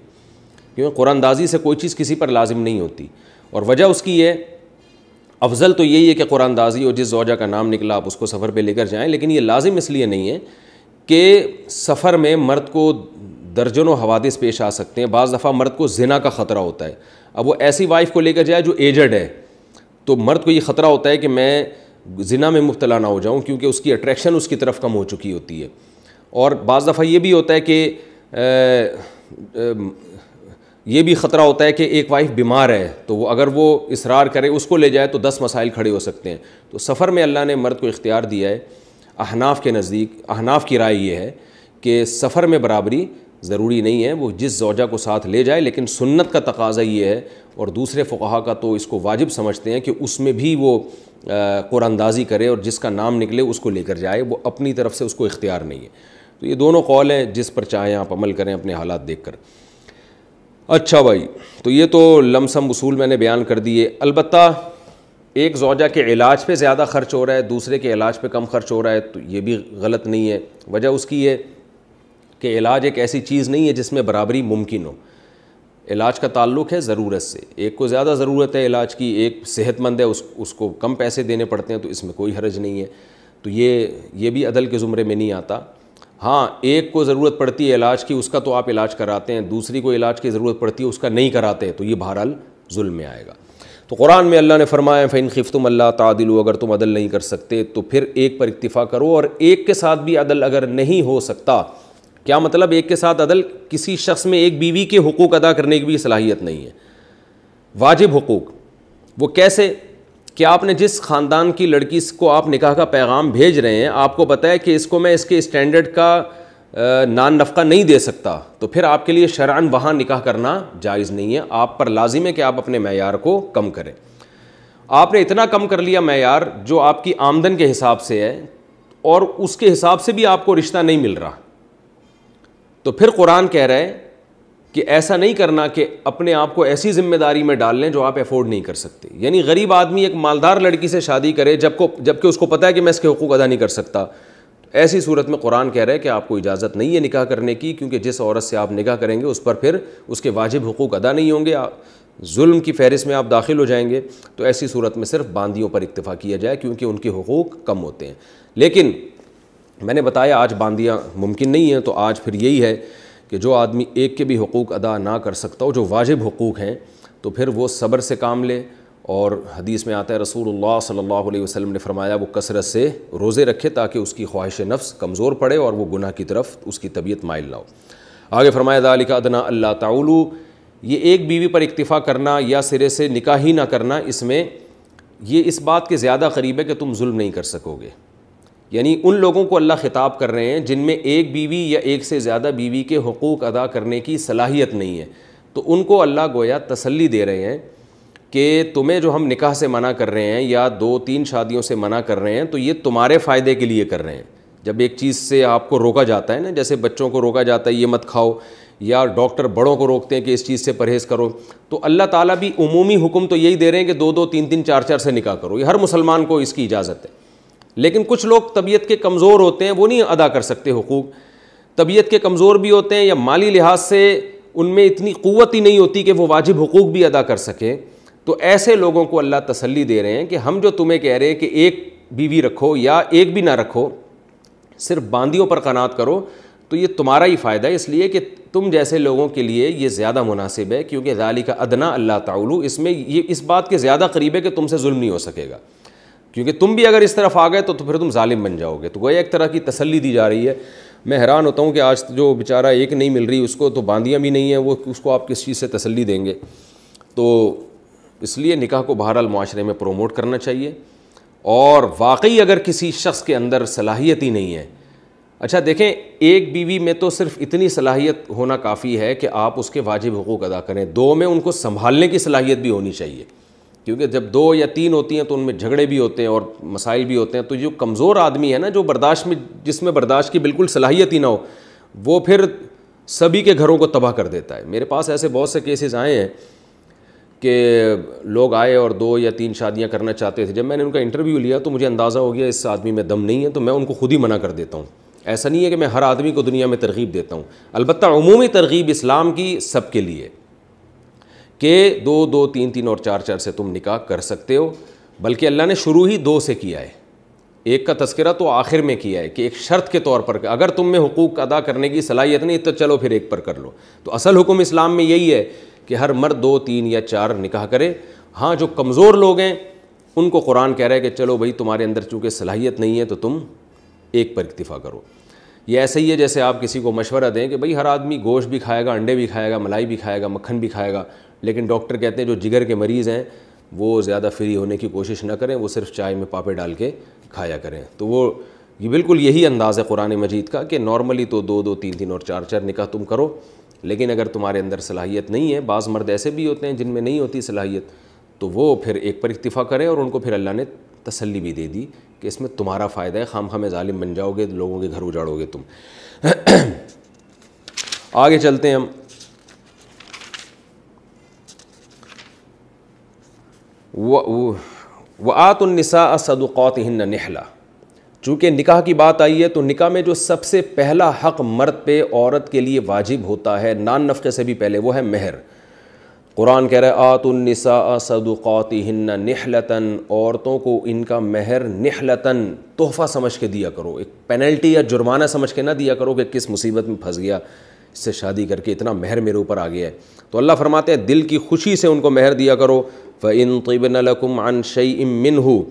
کیونکہ قرآن اندازی سے کوئی چیز کسی پر لازم نہیں ہوتی، اور وجہ اس کی یہ افضل تو یہی ہے کہ قرآن اندازی اور جس زوجہ کا نام نکلا آپ اس کو سفر پہ لے کر جائیں، لیکن یہ لازم اس لیے نہیں ہے کہ سفر میں مرد کو درجنوں حوادث پیش آ سکتے ہیں۔ بعض دفعہ مرد کو زنا کا خطرہ ہوتا ہے، اب وہ ایسی وائف کو لے کر جائے جو ایجڈ ہے، تو مرد کو یہ خطرہ ہوتا ہے کہ میں زنا میں مبتلا نہ ہو جاؤں، کیونکہ اس کی اٹریکشن اس کی طرف کم ہو چکی ہوتی ہے۔ اور بعض دفعہ یہ بھی ہوتا ہے کہ یہ بھی خطرہ ہوتا ہے کہ ایک وائف بیمار ہے تو وہ اگر وہ اصرار کرے اس کو لے جائے تو 10 مسائل کھڑے ہو سکتے ہیں. تو سفر میں اللہ نے مرد کو اختیار دیا ہے. احناف کے نزدیک، احناف کی رائے یہ ہے کہ سفر میں برابری ضروری نہیں ہے، وہ جس زوجہ کو ساتھ لے جائے، لیکن سنت کا تقاضا یہ ہے، اور دوسرے فقہا کا تو اس کو واجب سمجھتے ہیں کہ اس میں بھی وہ قرآن اندازی کرے اور جس کا نام نکلے اس کو لے کر جائے، وہ اپنی طرف سے اس کو اختیار نہیں ہے. تو یہ دونوں قول ہیں، جس پر چاہیں آپ عمل کریں اپنے حالات دیکھ کر. اچھا بھائی، تو یہ تو لم سم اصول میں نے بیان کر دیے. البتہ ایک زوجہ کے علاج پہ زیادہ خرچ ہو رہا ہے، دوسرے کے علاج پہ کم خرچ ہو رہا ہے، تو یہ بھی غلط نہیں ہے. وجہ اس کی ہے کہ علاج ایک ایسی چیز نہیں ہے جس میں برابری ممکن ہو. علاج کا تعلق ہے ضرورت سے. ایک کو زیادہ ضرورت ہے علاج کی، ایک صحت مند ہے، اس کو کم پیسے دینے پڑتے ہیں، تو اس میں کوئی حرج نہیں ہے. تو یہ بھی عدل کے زمرے میں نہیں آتا. ہاں، ایک کو ضرورت پڑتی ہے علاج کی، اس کا تو آپ علاج کراتے ہیں، دوسری کو علاج کی ضرورت پڑتی ہے، اس کا نہیں کراتے، تو یہ بہرحال ظلم میں آئے گا. تو قرآن میں اللہ نے فرمایا فَإِنْ خِفْتُمْ أَلَّا تَعْدِلُوا، اگر تم عدل نہیں کر سکتے تو پھر ایک پر اکتفا کرو. اور ایک کے ساتھ بھی عدل اگر نہیں ہو سکتا، کیا مطلب؟ ایک کے ساتھ عدل، کسی شخص میں ایک بیوی کے حقوق ادا کرنے کی بھی صلاحیت نہیں ہے، واجب حقوق. وہ کیسے کہ آپ نے جس خاندان کی لڑکی کو آپ نکاح کا پیغام بھیج رہے ہیں، آپ کو پتہ ہے کہ اس کو میں اس کے اسٹینڈرڈ کا نان نفقہ نہیں دے سکتا، تو پھر آپ کے لیے شرعاً وہاں نکاح کرنا جائز نہیں ہے. آپ پر لازم ہے کہ آپ اپنے معیار کو کم کریں. آپ نے اتنا کم کر لیا معیار جو آپ کی آمدن کے حساب سے ہے، اور اس کے حساب سے بھی آپ کو رشتہ نہیں مل رہا، تو پھر قرآن کہہ رہا ہے کہ ایسا نہیں کرنا کہ اپنے آپ کو ایسی ذمہ داری میں ڈال لیں جو آپ افورڈ نہیں کر سکتے. یعنی غریب آدمی ایک مالدار لڑکی سے شادی کرے جبکہ اس کو پتہ ہے کہ میں اس کے حقوق ادا نہیں کر سکتا. ایسی صورت میں قرآن کہہ رہا ہے کہ آپ کو اجازت نہیں ہے نکاح کرنے کی، کیونکہ جس عورت سے آپ نکاح کریں گے اس پر پھر اس کے واجب حقوق ادا نہیں ہوں گے، ظلم کی فہرست میں آپ داخل ہو جائیں گے. تو ایسی صورت میں صرف باندیوں پر اکتفا کیا جائے، کیونکہ ان کے حقوق کم ہوتے ہیں. لیکن میں نے بتایا آج باندیاں ممکن نہیں ہیں، تو آج پھر یہی ہے کہ جو آدمی ایک کے بھی حقوق ادا نہ کر سکتا ہو، جو واجب حقوق ہیں، تو پھر وہ صبر سے کام لے. اور حدیث میں آتا ہے رسول اللہ صلی اللہ علیہ وسلم نے فرمایا وہ کثرت سے روزے رکھے تاکہ اس کی خواہش نفس کمزور پڑے اور وہ گناہ کی طرف اس کی طبیعت مائل نہ ہو. آگے فرمایا ذالک ادنیٰ اللہ تعولوا، یہ ایک بیوی پر اکتفا کرنا یا سرے سے نکاح ہی نہ کرنا، اس میں یہ اس بات کے زیادہ قریب ہے کہ تم ظلم نہیں کر سکو گے. یعنی ان لوگوں کو اللہ خطاب کر رہے ہیں جن میں ایک بیوی یا ایک سے زیادہ بیوی کے حقوق ادا کرنے کی صلاحیت نہیں ہے. تو ان کو اللہ گویا تسلی دے رہے ہیں کہ تمہیں جو ہم نکاح سے منع کر رہے ہیں یا 2-3 شادیوں سے منع کر رہے ہیں، تو یہ تمہارے فائدے کے لیے کر رہے ہیں. جب ایک چیز سے آپ کو روکا جاتا ہے نا، جیسے بچوں کو روکا جاتا ہے یہ مت کھاؤ، یا ڈاکٹر بڑوں کو روکتے ہیں کہ اس چیز سے پرہیز کرو، تو اللہ تعالیٰ بھی عمومی حکم تو یہی دے رہے ہیں کہ 2-2 3-3 4-4 سے نکاح کرو. یہ ہر مسلمان کو اس کی اجازت ہے. لیکن کچھ لوگ طبیعت کے کمزور ہوتے ہیں، وہ نہیں ادا کر سکتے حقوق. طبیعت کے کمزور بھی ہوتے ہیں یا مالی لحاظ سے ان میں اتنی قوت ہی نہیں ہوتی کہ وہ واجب حقوق بھی ادا کر سکیں. تو ایسے لوگوں کو اللہ تسلی دے رہے ہیں کہ ہم جو تمہیں کہہ رہے ہیں کہ ایک بیوی رکھو یا ایک بھی نہ رکھو، صرف باندیوں پر قناعت کرو، تو یہ تمہارا ہی فائدہ ہے، اس لیے کہ تم جیسے لوگوں کے لیے یہ زیادہ مناسب ہے. کیونکہ ذالک ادنیٰ اللہ تعولوا، اس میں یہ اس بات کے زیادہ قریب ہے کہ تم سے ظلم نہیں ہو سکے گا، کیونکہ تم بھی اگر اس طرف آ گئے تو پھر تم ظالم بن جاؤ گے. تو گویا ایک طرح کی تسلی دی جا رہی ہے. میں حیران ہوتا ہوں کہ آج جو بیچارہ ایک نہیں مل رہی اس کو، تو باندیاں بھی نہیں ہیں، وہ اس کو آپ کس چیز سے تسلی دیں گے؟ تو اس لیے نکاح کو بہرحال معاشرے میں پروموٹ کرنا چاہیے. اور واقعی اگر کسی شخص کے اندر صلاحیت ہی نہیں ہے، اچھا دیکھیں، ایک بیوی میں تو صرف اتنی صلاحیت ہونا کافی ہے کہ آپ اس کے واجب حقوق ادا کریں. 2 میں ان کو سنبھالنے کی صلاحیت بھی ہونی چاہیے، کیونکہ جب 2 یا 3 ہوتی ہیں تو ان میں جھگڑے بھی ہوتے ہیں اور مسائل بھی ہوتے ہیں. تو جو کمزور آدمی ہے نا، جو جس میں برداشت کی بالکل صلاحیت ہی نہ ہو، وہ پھر سبھی کے گھروں کو تباہ کر دیتا ہے. میرے پاس ایسے بہت سے کیسز آئے ہیں کہ لوگ آئے اور 2 یا 3 شادیاں کرنا چاہتے تھے. جب میں نے ان کا انٹرویو لیا تو مجھے اندازہ ہو گیا اس آدمی میں دم نہیں ہے، تو میں ان کو خود ہی منع کر دیتا ہوں. ایسا نہیں ہے کہ میں ہر آدمی کو دنیا میں ترغیب دیتا ہوں، البتہ عمومی ترغیب اسلام کی سب کے لیے کہ 2-2 3-3 اور 4-4 سے تم نکاح کر سکتے ہو. بلکہ اللہ نے شروع ہی 2 سے کیا ہے. ایک کا تذکرہ تو آخر میں کیا ہے کہ ایک شرط کے طور پر کہ اگر تم میں حقوق ادا کرنے کی صلاحیت نہیں تو چلو پھر ایک پر کر لو. تو اصل حکم اسلام میں یہی ہے کہ ہر مرد 2 3 یا 4 نکاح کرے. ہاں، جو کمزور لوگ ہیں ان کو قرآن کہہ رہا ہے کہ چلو بھائی تمہارے اندر چونکہ صلاحیت نہیں ہے تو تم ایک پر اکتفا کرو. یہ ایسا ہی ہے جیسے آپ کسی کو مشورہ دیں کہ بھئی ہر آدمی گوشت بھی کھائے گا، انڈے بھی کھائے گا، ملائی بھی کھائے گا، مکھن بھی کھائے گا، لیکن ڈاکٹر کہتے ہیں جو جگر کے مریض ہیں وہ زیادہ فری ہونے کی کوشش نہ کریں، وہ صرف چائے میں پاپے ڈال کے کھایا کریں۔ تو وہ یہ بالکل یہی انداز ہے قرآن مجید کا کہ نارملی تو 2 2 3 3 اور 4 4 نکاح تم کرو، لیکن اگر تمہارے اندر صلاحیت نہیں ہے، بعض مرد ایسے بھی ہوتے ہیں جن میں نہیں ہوتی صلاحیت، تو وہ پھر ایک پر اکتفا کریں، اور ان کو پھر اللہ نے تسلی بھی دے دی کہ اس میں تمہارا فائدہ ہے، خام خواہ ظالم بن جاؤ گے، لوگوں کے گھر اجاڑو گے تم۔ آگے چلتے ہیں ہم۔ وآتوا النساء صدقاتهن نحلہ، چونکہ نکاح کی بات آئی ہے تو نکاح میں جو سب سے پہلا حق مرد پہ عورت کے لیے واجب ہوتا ہے نان نفقے سے بھی پہلے، وہ ہے مہر۔ قرآن کہہ رہا ہے آتوا النساء صدقاتهن نحلۃ، عورتوں کو ان کا مہر نحلۃ تحفہ سمجھ کے دیا کرو، ایک پینلٹی یا جرمانہ سمجھ کے نہ دیا کرو کہ کس مصیبت میں پھنس گیا، اس سے شادی کر کے اتنا مہر میرے اوپر آ گیا ہے۔ تو اللہ فرماتے ہیں دل کی خوشی سے ان کو مہر دیا کرو۔ فَإِن طِبْنَ لَكُمْ عَنْ شَيْءٍ مِّنْهُ،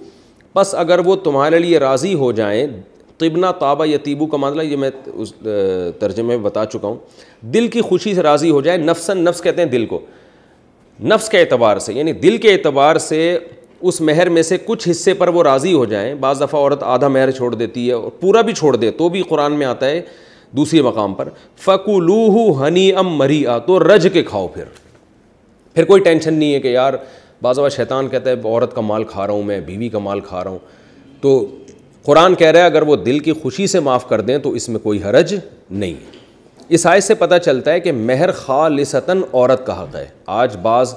پس اگر وہ تمہارے لیے راضی ہو جائیں، طبنا طابہ یطیبو کا مطلب یہ میں اس ترجمے میں بتا چکا ہوں، دل کی خوشی سے راضی ہو جائے، نفساً، نفس کہتے ہیں دل کو، نفس کے اعتبار سے، یعنی دل کے اعتبار سے اس مہر میں سے کچھ حصے پر وہ راضی ہو جائیں۔ بعض دفعہ عورت آدھا مہر چھوڑ دیتی ہے اور پورا بھی چھوڑ دے تو بھی قرآن میں آتا ہے دوسری مقام پر فَكُلُوهُ هَنِيئًا مَرِيئًا، تو رج کے کھاؤ، پھر کوئی ٹینشن نہیں ہے کہ یار بعض دفعہ شیطان کہتا ہے عورت کا مال کھا رہا ہوں میں، بیوی کا مال کھا رہا ہوں، تو قرآن کہہ رہا ہے اگر وہ دل کی خوشی سے معاف کر دیں تو اس میں کوئی حرج نہیں۔ اس آیت سے پتہ چلتا ہے کہ مہر خالصتاً عورت کا حق ہے۔ آج بعض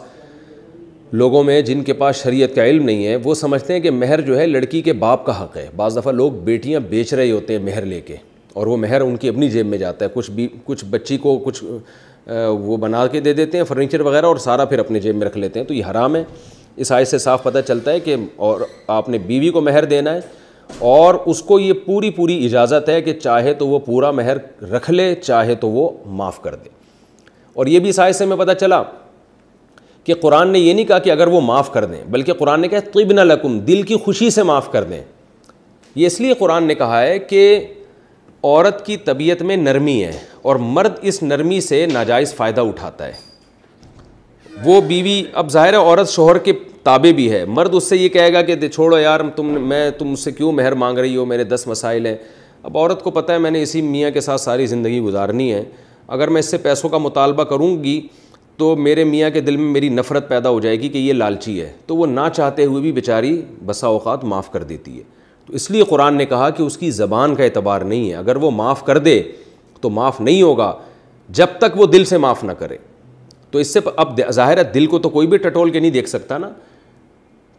لوگوں میں جن کے پاس شریعت کا علم نہیں ہے وہ سمجھتے ہیں کہ مہر جو ہے لڑکی کے باپ کا حق ہے۔ بعض دفعہ لوگ بیٹیاں بیچ رہے ہوتے ہیں مہر لے کے، اور وہ مہر ان کی اپنی جیب میں جاتا ہے، کچھ بچی کو کچھ وہ بنا کے دے دیتے ہیں فرنیچر وغیرہ، اور سارا پھر اپنے جیب میں رکھ لیتے ہیں، تو یہ حرام ہے۔ اس آیت سے صاف پتہ چلتا ہے کہ اور آپ نے بیوی کو مہر دینا ہے، اور اس کو یہ پوری اجازت ہے کہ چاہے تو وہ پورا مہر رکھ لے، چاہے تو وہ معاف کر دے۔ اور یہ بھی اس آیت سے میں پتہ چلا کہ قرآن نے یہ نہیں کہا کہ اگر وہ معاف کر دیں، بلکہ قرآن نے کہا طبن لکم، دل کی خوشی سے معاف کر دیں۔ یہ اس لیے قرآن نے کہا ہے کہ عورت کی طبیعت میں نرمی ہے، اور مرد اس نرمی سے ناجائز فائدہ اٹھاتا ہے۔ وہ بیوی، اب ظاہر ہے عورت شوہر کے تابع بھی ہے، مرد اس سے یہ کہے گا کہ چھوڑو یار تم مجھ سے کیوں مہر مانگ رہی ہو، میرے 10 مسائل ہیں۔ اب عورت کو پتہ ہے میں نے اسی میاں کے ساتھ ساری زندگی گزارنی ہے، اگر میں اس سے پیسوں کا مطالبہ کروں گی تو میرے میاں کے دل میں میری نفرت پیدا ہو جائے گی کہ یہ لالچی ہے، تو وہ نہ چاہتے ہوئے بھی بیچاری بسا اوقات معاف کر دیتی ہے۔ تو اس لیے قرآن نے کہا کہ اس کی زبان کا اعتبار نہیں ہے، اگر وہ معاف کر دے تو معاف نہیں ہوگا جب تک وہ دل سے معاف نہ کرے۔ تو اس سے اب ظاہر ہے دل کو تو کوئی بھی ٹٹول کے نہیں دیکھ سکتا نا،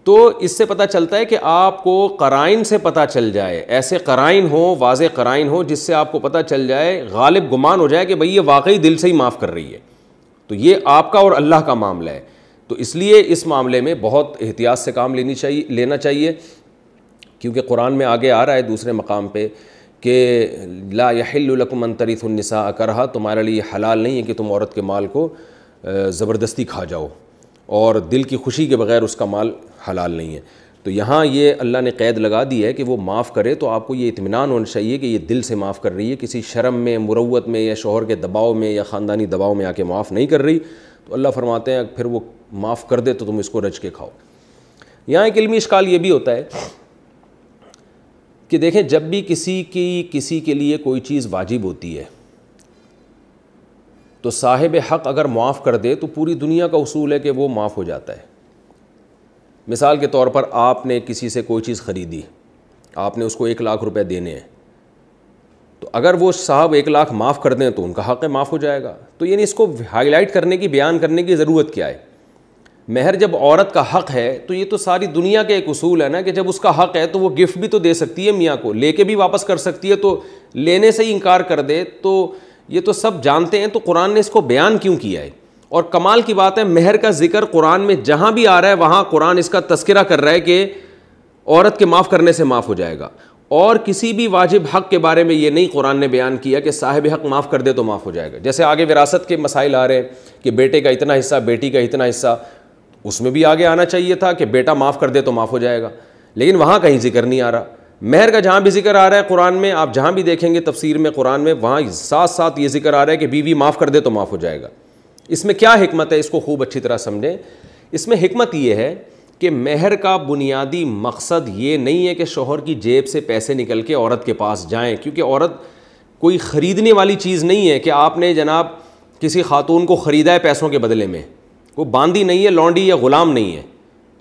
تو اس سے پتہ چلتا ہے کہ آپ کو قرائن سے پتہ چل جائے، ایسے قرائن ہوں، واضح قرائن ہوں جس سے آپ کو پتہ چل جائے، غالب گمان ہو جائے کہ بھئی یہ واقعی دل سے ہی معاف کر رہی ہے، تو یہ آپ کا اور اللہ کا معاملہ ہے۔ تو اس لیے اس معاملے میں بہت احتیاط سے کام لینا چاہیے، کیونکہ قرآن میں آگے آ رہا ہے دوسرے مقام پہ کہ لا یحل لکم ان ترثوا النساء کرہا، تمہارے لیے حلال نہیں ہے کہ تم عورت کے مال کو زبردستی کھا جاؤ، اور دل کی خوشی کے بغیر اس کا مال حلال نہیں ہے۔ تو یہاں یہ اللہ نے قید لگا دی ہے کہ وہ معاف کرے تو آپ کو یہ اطمینان ہونا چاہیے کہ یہ دل سے معاف کر رہی ہے، کسی شرم میں، مروت میں، یا شوہر کے دباؤ میں، یا خاندانی دباؤ میں آ کے معاف نہیں کر رہی۔ تو اللہ فرماتے ہیں پھر وہ معاف کر دے تو تم اس کو رج کے کھاؤ۔ یہاں ایک علمی اشکال یہ بھی ہوتا ہے کہ دیکھیں جب بھی کسی کے لیے کوئی چیز واجب ہوتی ہے تو صاحب حق اگر معاف کر دے تو پوری دنیا کا اصول ہے کہ وہ معاف ہو جاتا ہے۔ مثال کے طور پر آپ نے کسی سے کوئی چیز خریدی، آپ نے اس کو 1 لاکھ روپے دینے ہیں، تو اگر وہ صاحب 1 لاکھ معاف کر دیں تو ان کا حق ہے معاف ہو جائے گا۔ تو یعنی اس کو ہائی لائٹ کرنے کی، بیان کرنے کی ضرورت کیا ہے؟ مہر جب عورت کا حق ہے تو یہ تو ساری دنیا کے ایک اصول ہے نا کہ جب اس کا حق ہے تو وہ گفٹ بھی تو دے سکتی ہے میاں کو، لے کے بھی واپس کر سکتی ہے، تو لینے سے ہی انکار کر دے تو یہ تو سب جانتے ہیں، تو قرآن نے اس کو بیان کیوں کیا ہے؟ اور کمال کی بات ہے مہر کا ذکر قرآن میں جہاں بھی آ رہا ہے وہاں قرآن اس کا تذکرہ کر رہا ہے کہ عورت کے معاف کرنے سے معاف ہو جائے گا، اور کسی بھی واجب حق کے بارے میں یہ نہیں قرآن نے بیان کیا کہ صاحب حق معاف کر دے تو معاف ہو جائے گا۔ جیسے آگے وراثت کے مسائل آ رہے ہیں کہ بیٹے کا اتنا حصہ، بیٹی کا اتنا حصہ، اس میں بھی آگے آنا چاہیے تھا کہ بیٹا معاف کر دے تو معاف ہو جائے گا، لیکن وہاں کہیں ذکر نہیں آ رہا۔ مہر کا جہاں بھی ذکر آ رہا ہے قرآن میں, آپ جہاں بھی دیکھیں گے تفسیر میں قرآن میں, وہاں ساتھ ساتھ یہ ذکر آ رہا ہے کہ بیوی معاف کر دے تو معاف ہو جائے گا. اس میں کیا حکمت ہے, اس کو خوب اچھی طرح سمجھیں. اس میں حکمت یہ ہے کہ مہر کا بنیادی مقصد یہ نہیں ہے کہ شوہر کی جیب سے پیسے نکل کے عورت کے پاس جائیں, کیونکہ عورت کوئی خریدنے والی چیز نہیں ہے کہ آپ نے جناب کسی خاتون کو خریدا ہے پیسوں کے بدلے میں. وہ باندی نہیں ہے, لونڈی یا غلام نہیں ہے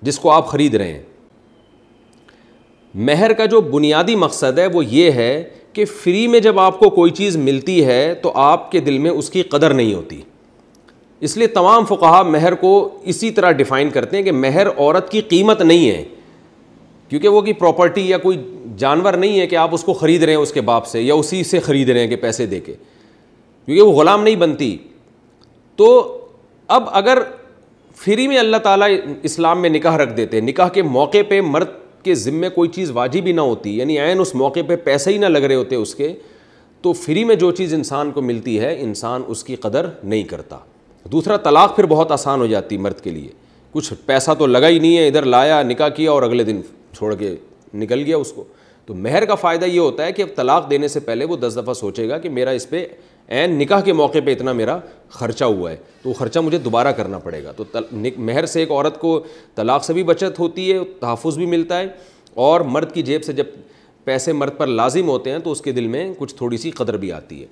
جس کو آپ خرید رہے ہیں. مہر کا جو بنیادی مقصد ہے وہ یہ ہے کہ فری میں جب آپ کو کوئی چیز ملتی ہے تو آپ کے دل میں اس کی قدر نہیں ہوتی. اس لیے تمام فقہا مہر کو اسی طرح ڈیفائن کرتے ہیں کہ مہر عورت کی قیمت نہیں ہے, کیونکہ وہ کی پراپرٹی یا کوئی جانور نہیں ہے کہ آپ اس کو خرید رہے ہیں اس کے باپ سے یا اسی سے خرید رہے ہیں کہ پیسے دے کے, کیونکہ وہ غلام نہیں بنتی. تو اب اگر فری میں اللہ تعالیٰ اسلام میں نکاح رکھ دیتے, نکاح کے موقع پہ مرد کے ذمے کوئی چیز واجب ہی نہ ہوتی, یعنی عین اس موقع پہ پیسے ہی نہ لگ رہے ہوتے اس کے, تو فری میں جو چیز انسان کو ملتی ہے انسان اس کی قدر نہیں کرتا. دوسرا, طلاق پھر بہت آسان ہو جاتی مرد کے لیے, کچھ پیسہ تو لگا ہی نہیں ہے, ادھر لایا نکاح کیا اور اگلے دن چھوڑ کے نکل گیا اس کو. تو مہر کا فائدہ یہ ہوتا ہے کہ اب طلاق دینے سے پہلے وہ 10 دفعہ سوچے گا کہ میرا اس پہ عین نکاح کے موقع پہ اتنا میرا خرچہ ہوا ہے, تو وہ خرچہ مجھے دوبارہ کرنا پڑے گا. تو مہر سے ایک عورت کو طلاق سے بھی بچت ہوتی ہے, تحفظ بھی ملتا ہے, اور مرد کی جیب سے جب پیسے مرد پر لازم ہوتے ہیں تو اس کے دل میں کچھ تھوڑی سی قدر بھی آتی ہے.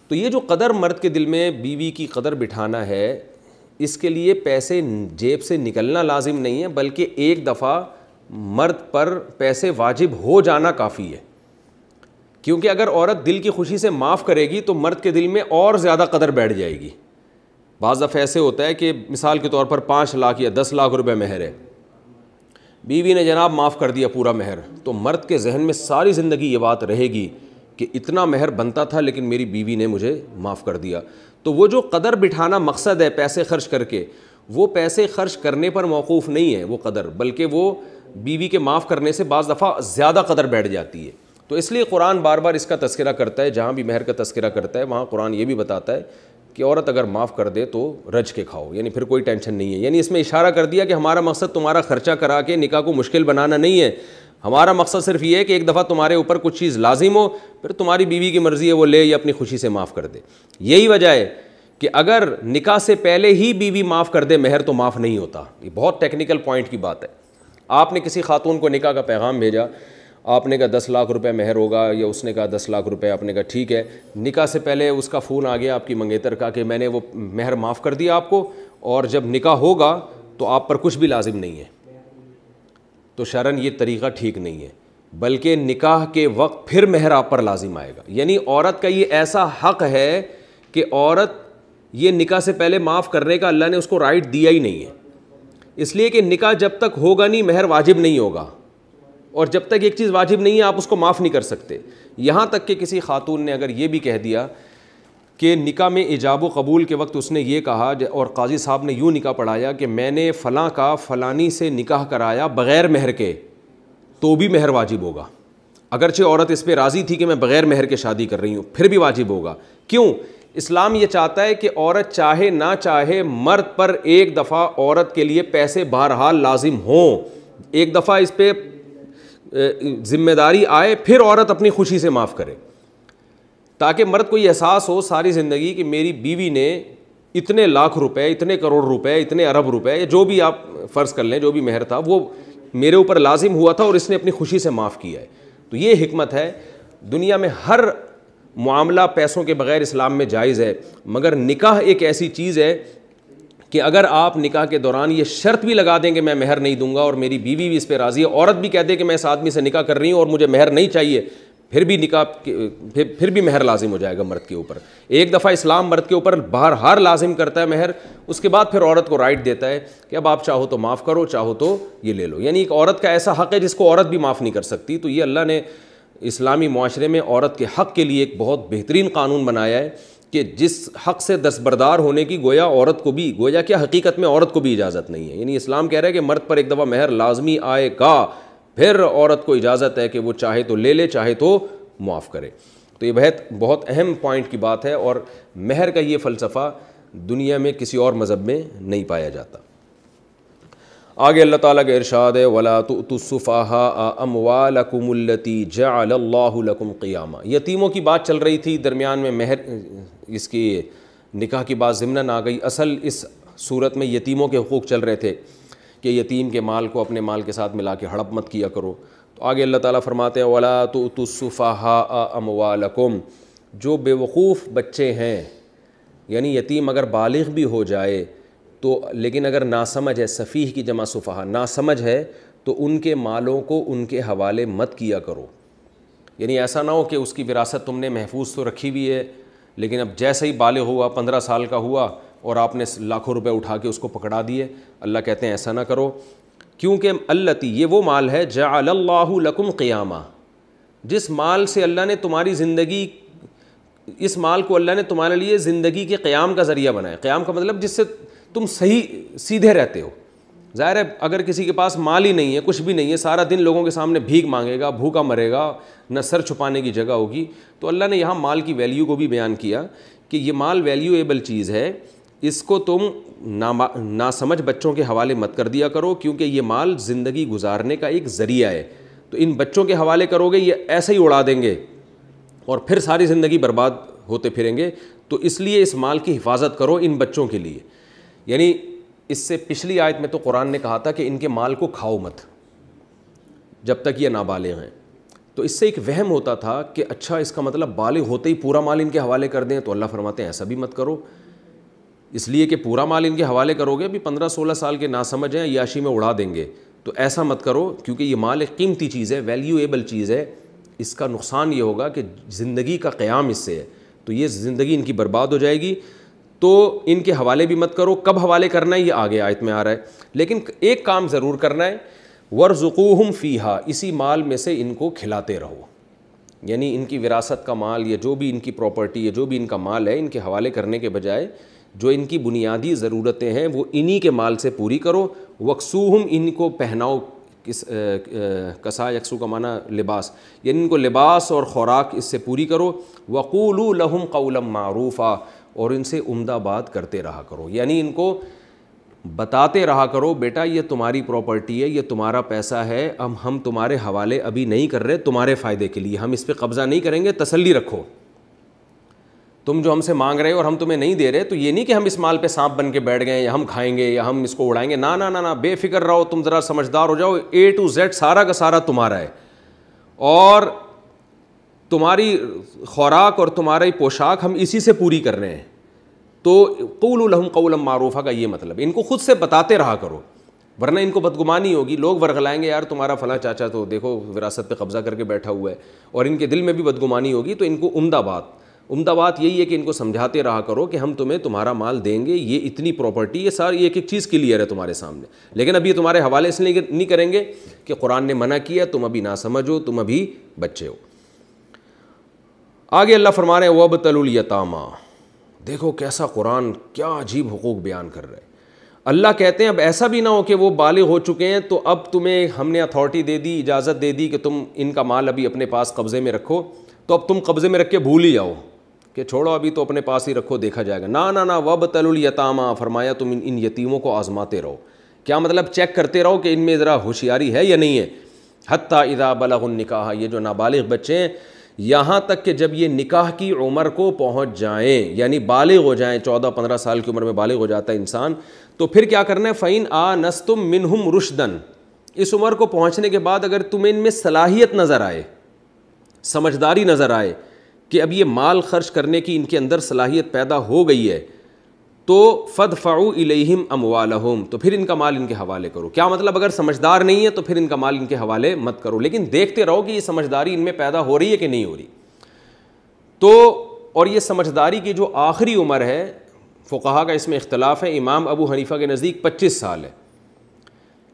تو یہ جو قدر مرد کے دل میں بیوی کی قدر بٹھانا ہے, اس کے لیے پیسے جیب سے نکلنا لازم نہیں ہے, بلکہ ایک دفعہ مرد پر پیسے واجب ہو جانا کافی ہے. کیونکہ اگر عورت دل کی خوشی سے معاف کرے گی تو مرد کے دل میں اور زیادہ قدر بیٹھ جائے گی. بعض دفعہ ایسے ہوتا ہے کہ مثال کے طور پر 5 لاکھ یا 10 لاکھ روپے مہر ہے, بیوی نے جناب معاف کر دیا پورا مہر, تو مرد کے ذہن میں ساری زندگی یہ بات رہے گی کہ اتنا مہر بنتا تھا لیکن میری بیوی نے مجھے معاف کر دیا. تو وہ جو قدر بٹھانا مقصد ہے پیسے خرچ کر کے, وہ پیسے خرچ کرنے پر موقوف نہیں ہے وہ قدر, بلکہ وہ بیوی کے معاف کرنے سے بعض دفعہ زیادہ قدر بیٹھ جاتی ہے. تو اس لیے قرآن بار بار اس کا تذکرہ کرتا ہے, جہاں بھی مہر کا تذکرہ کرتا ہے وہاں قرآن یہ بھی بتاتا ہے کہ عورت اگر معاف کر دے تو رج کے کھاؤ, یعنی پھر کوئی ٹینشن نہیں ہے. یعنی اس میں اشارہ کر دیا کہ ہمارا مقصد تمہارا خرچہ کرا کے نکاح کو مشکل بنانا نہیں ہے, ہمارا مقصد صرف یہ ہے کہ ایک دفعہ تمہارے اوپر کچھ چیز لازم ہو, پھر تمہاری بیوی کی مرضی ہے وہ لے یا اپنی خوشی سے معاف کر دے. یہی وجہ ہے کہ اگر نکاح سے پہلے ہی بیوی معاف کر دے مہر تو معاف نہیں ہوتا. یہ بہت ٹیکنیکل پوائنٹ کی بات ہے. آپ نے کسی خاتون کو نکاح کا پیغام بھیجا, آپ نے کہا 10 لاکھ روپے مہر ہوگا, یا اس نے کہا 10 لاکھ روپے, آپ نے کہا ٹھیک ہے. نکاح سے پہلے اس کا فون آ گیا آپ کی منگیتر کا کہ میں نے وہ مہر معاف کر دیا آپ کو, اور جب نکاح ہوگا تو آپ پر کچھ بھی لازم نہیں ہے. تو شرعاً یہ طریقہ ٹھیک نہیں ہے, بلکہ نکاح کے وقت پھر مہر آپ پر لازم آئے گا. یعنی عورت کا یہ ایسا حق ہے کہ عورت یہ نکاح سے پہلے معاف کرنے کا اللہ نے اس کو رائٹ دیا ہی نہیں ہے, اس لیے کہ نکاح جب تک ہوگا نہیں مہر واجب نہیں ہوگا, اور جب تک ایک چیز واجب نہیں ہے آپ اس کو معاف نہیں کر سکتے. یہاں تک کہ کسی خاتون نے اگر یہ بھی کہہ دیا کہ نکاح میں ایجاب و قبول کے وقت اس نے یہ کہا, اور قاضی صاحب نے یوں نکاح پڑھایا کہ میں نے فلاں کا فلانی سے نکاح کرایا بغیر مہر کے, تو بھی مہر واجب ہوگا. اگرچہ عورت اس پہ راضی تھی کہ میں بغیر مہر کے شادی کر رہی ہوں, پھر بھی واجب ہوگا. کیوں؟ اسلام یہ چاہتا ہے کہ عورت چاہے نہ چاہے مرد پر ایک دفعہ عورت کے لیے پیسے بہرحال لازم ہوں. ایک دفعہ اس پہ ذمہ داری آئے, پھر عورت اپنی خوشی سے معاف کرے, تاکہ مرد کو یہ احساس ہو ساری زندگی کہ میری بیوی نے اتنے لاکھ روپے, اتنے کروڑ روپے, اتنے ارب روپے, یا جو بھی آپ فرض کر لیں جو بھی مہر تھا وہ میرے اوپر لازم ہوا تھا اور اس نے اپنی خوشی سے معاف کیا ہے. تو یہ حکمت ہے. دنیا میں ہر معاملہ پیسوں کے بغیر اسلام میں جائز ہے, مگر نکاح ایک ایسی چیز ہے کہ اگر آپ نکاح کے دوران یہ شرط بھی لگا دیں کہ میں مہر نہیں دوں گا, اور میری بیوی بھی اس پہ راضی ہے, عورت بھی کہہ دے کہ میں اس آدمی سے نکاح کر رہی ہوں اور مجھے مہر نہیں چاہیے, پھر بھی نکاح پھر بھی مہر لازم ہو جائے گا مرد کے اوپر. ایک دفعہ اسلام مرد کے اوپر بہرحال لازم کرتا ہے مہر, اس کے بعد پھر عورت کو رائٹ دیتا ہے کہ اب آپ چاہو تو معاف کرو, چاہو تو یہ لے لو. یعنی ایک عورت کا ایسا حق ہے جس کو عورت بھی معاف نہیں کر سکتی. تو یہ اللہ نے اسلامی معاشرے میں عورت کے حق کے لیے ایک بہت بہترین قانون بنایا ہے کہ جس حق سے دستبردار ہونے کی گویا عورت کو بھی, گویا کہ حقیقت میں عورت کو بھی اجازت نہیں ہے. یعنی اسلام کہہ رہا ہے کہ مرد پر ایک دفعہ مہر لازمی آئے گا, پھر عورت کو اجازت ہے کہ وہ چاہے تو لے لے, چاہے تو معاف کرے. تو یہ بہت اہم پوائنٹ کی بات ہے, اور مہر کا یہ فلسفہ دنیا میں کسی اور مذہب میں نہیں پایا جاتا. آگے اللہ تعالیٰ کا ارشاد ہے وَلَا تُؤْتُوا السُّفَهَاءَ أَمْوَالَكُمُ الَّتِي جَعَلَ اللَّهُ لَكُمْ قِيَامًا. یتیموں کی بات چل رہی تھی, درمیان میں مہر اس کی نکاح کی بات ضمناً آ گئی. اصل اس صورت میں یتیموں کے حقوق چل رہے تھے کہ یتیم کے مال کو اپنے مال کے ساتھ ملا کے ہڑپ مت کیا کرو. تو آگے اللہ تعالیٰ فرماتے ہیں وَلَا تُؤْتُوا السُّفَهَاءَ أَمْوَالَكُمْ. جو بے وقوف بچے ہیں, یعنی یتیم اگر بالغ بھی ہو جائے تو لیکن اگر ناسمجھ ہے, سفیہ کی جمع سفہا, ناسمجھ ہے تو ان کے مالوں کو ان کے حوالے مت کیا کرو. یعنی ایسا نہ ہو کہ اس کی وراثت تم نے محفوظ تو رکھی ہوئی ہے, لیکن اب جیسے ہی بالغ ہوا, 15 سال کا ہوا اور آپ نے لاکھوں روپے اٹھا کے اس کو پکڑا دیے. اللہ کہتے ہیں ایسا نہ کرو, کیونکہ التی, یہ وہ مال ہے جعل اللہ لکم قیاما, جس مال سے اللہ نے تمہاری زندگی, اس مال کو اللہ نے تمہارے لیے زندگی کے قیام کا ذریعہ بنایا. قیام کا مطلب جس سے تم صحیح سیدھے رہتے ہو. ظاہر ہے اگر کسی کے پاس مال ہی نہیں ہے, کچھ بھی نہیں ہے, سارا دن لوگوں کے سامنے بھیک مانگے گا, بھوکا مرے گا, نہ سر چھپانے کی جگہ ہوگی. تو اللہ نے یہاں مال کی ویلیو کو بھی بیان کیا کہ یہ مال ویلیویبل چیز ہے, اس کو تم ناسمجھ بچوں کے حوالے مت کر دیا کرو, کیونکہ یہ مال زندگی گزارنے کا ایک ذریعہ ہے. تو ان بچوں کے حوالے کرو گے یہ ایسے ہی اڑا دیں گے اور پھر ساری زندگی برباد ہوتے پھریں گے. تو اس لیے اس مال کی حفاظت کرو ان بچوں کے لیے. یعنی اس سے پچھلی آیت میں تو قرآن نے کہا تھا کہ ان کے مال کو کھاؤ مت جب تک یہ نابالغ ہیں. تو اس سے ایک وہم ہوتا تھا کہ اچھا اس کا مطلب بالغ ہوتے ہی پورا مال ان کے حوالے کر دیں. تو اللہ فرماتے ہیں ایسا بھی مت کرو, اس لیے کہ پورا مال ان کے حوالے کرو گے, ابھی 15-16 سال کے ناسمجھ ہیں, عیاشی میں اڑا دیں گے. تو ایسا مت کرو, کیونکہ یہ مال ایک قیمتی چیز ہے, ویلیویبل چیز ہے. اس کا نقصان یہ ہوگا کہ زندگی کا قیام اس سے ہے, تو یہ زندگی ان کی برباد ہو جائے گی. تو ان کے حوالے بھی مت کرو. کب حوالے کرنا ہے یہ آگے آیت میں آ رہا ہے, لیکن ایک کام ضرور کرنا ہے, وَارْزُقُوهُمْ فِيهَا, اسی مال میں سے ان کو کھلاتے رہو. یعنی ان کی وراثت کا مال یا جو بھی ان کی پراپرٹی ہے, جو بھی ان کا مال ہے, ان کے حوالے کرنے کے بجائے جو ان کی بنیادی ضرورتیں ہیں وہ انہی کے مال سے پوری کرو. وَاكْسُوهُمْ, ان کو پہناؤ. کسا یکسو کا معنی لباس, یعنی ان کو لباس اور خوراک اس سے پوری کرو. وَقُولُوا لَهُمْ قَوْلًا مَعْرُوفًا, اور ان سے عمدہ بات کرتے رہا کرو. یعنی ان کو بتاتے رہا کرو بیٹا یہ تمہاری پراپرٹی ہے, یہ تمہارا پیسہ ہے, ہم تمہارے حوالے ابھی نہیں کر رہے تمہارے فائدے کے لیے, ہم اس پہ قبضہ نہیں کریں گے, تسلی رکھو. تم جو ہم سے مانگ رہے ہو اور ہم تمہیں نہیں دے رہے, تو یہ نہیں کہ ہم اس مال پہ سانپ بن کے بیٹھ گئے, یا ہم کھائیں گے, یا ہم اس کو اڑائیں گے. نہ نہ نہ, بے فکر رہو, تم ذرا سمجھدار ہو جاؤ. A to Z سارا کا سارا تمہارا ہے, اور تمہاری خوراک اور تمہاری پوشاک ہم اسی سے پوری کر رہے ہیں. تو قولوا لهم قولا معروفا کا یہ مطلب, ان کو خود سے بتاتے رہا کرو, ورنہ ان کو بدگمانی ہوگی. لوگ ورغلائیں گے یار تمہارا فلاں چاچا تو دیکھو وراثت پہ قبضہ کر کے بیٹھا ہوا ہے, اور ان کے دل میں بھی بدگمانی ہوگی. تو ان کو عمدہ بات یہی ہے کہ ان کو سمجھاتے رہا کرو کہ ہم تمہیں تمہارا مال دیں گے, یہ اتنی پراپرٹی, یہ ساری ایک ایک چیز کلیئر ہے تمہارے سامنے, لیکن اب یہ تمہارے حوالے اس لیے نہیں کریں گے کہ قرآن نے منع کیا, تم ابھی نہ سمجھو, تم ابھی بچے ہو. آگے اللہ فرما رہے ہیں وَابْتَلُوا الْيَتَامَى. دیکھو کیسا قرآن کیا عجیب حقوق بیان کر رہے ہیں. اللہ کہتے ہیں اب ایسا بھی نہ ہو کہ وہ بالغ ہو چکے ہیں تو اب تمہیں ہم نے اتھارٹی دے دی, اجازت دے دی کہ تم ان کا مال ابھی اپنے پاس قبضے میں رکھو, تو اب تم قبضے میں رکھ کے بھول ہی جاؤ کہ چھوڑو ابھی تو اپنے پاس ہی رکھو, دیکھا جائے گا. نہ وَابْتَلُوا الْيَتَامَى, فرمایا تم ان یتیموں کو آزماتے رہو. کیا مطلب, چیک کرتے رہو کہ ان میں ذرا ہوشیاری ہے یا نہیں ہے. حتیٰ اذا بلغوا النکاح, یہ جو نابالغ بچے ہیں یہاں تک کہ جب یہ نکاح کی عمر کو پہنچ جائیں, یعنی بالغ ہو جائیں, 14-15 سال کی عمر میں بالغ ہو جاتا ہے انسان, تو پھر کیا کرنا ہے, فَإِنْ آنَسْتُم مِّنْهُمْ رُشْدًا, اس عمر کو پہنچنے کے بعد اگر تمہیں ان میں صلاحیت نظر آئے, سمجھداری نظر آئے کہ اب یہ مال خرچ کرنے کی ان کے اندر صلاحیت پیدا ہو گئی ہے, تو فَادْفَعُوا إِلَيْهِمْ أَمْوَالَهُمْ, تو پھر ان کا مال ان کے حوالے کرو. کیا مطلب, اگر سمجھدار نہیں ہے تو پھر ان کا مال ان کے حوالے مت کرو, لیکن دیکھتے رہو کہ یہ سمجھداری ان میں پیدا ہو رہی ہے کہ نہیں ہو رہی. تو اور یہ سمجھداری کی جو آخری عمر ہے, فقہا کا اس میں اختلاف ہے. امام ابو حنیفہ کے نزدیک 25 سال ہے,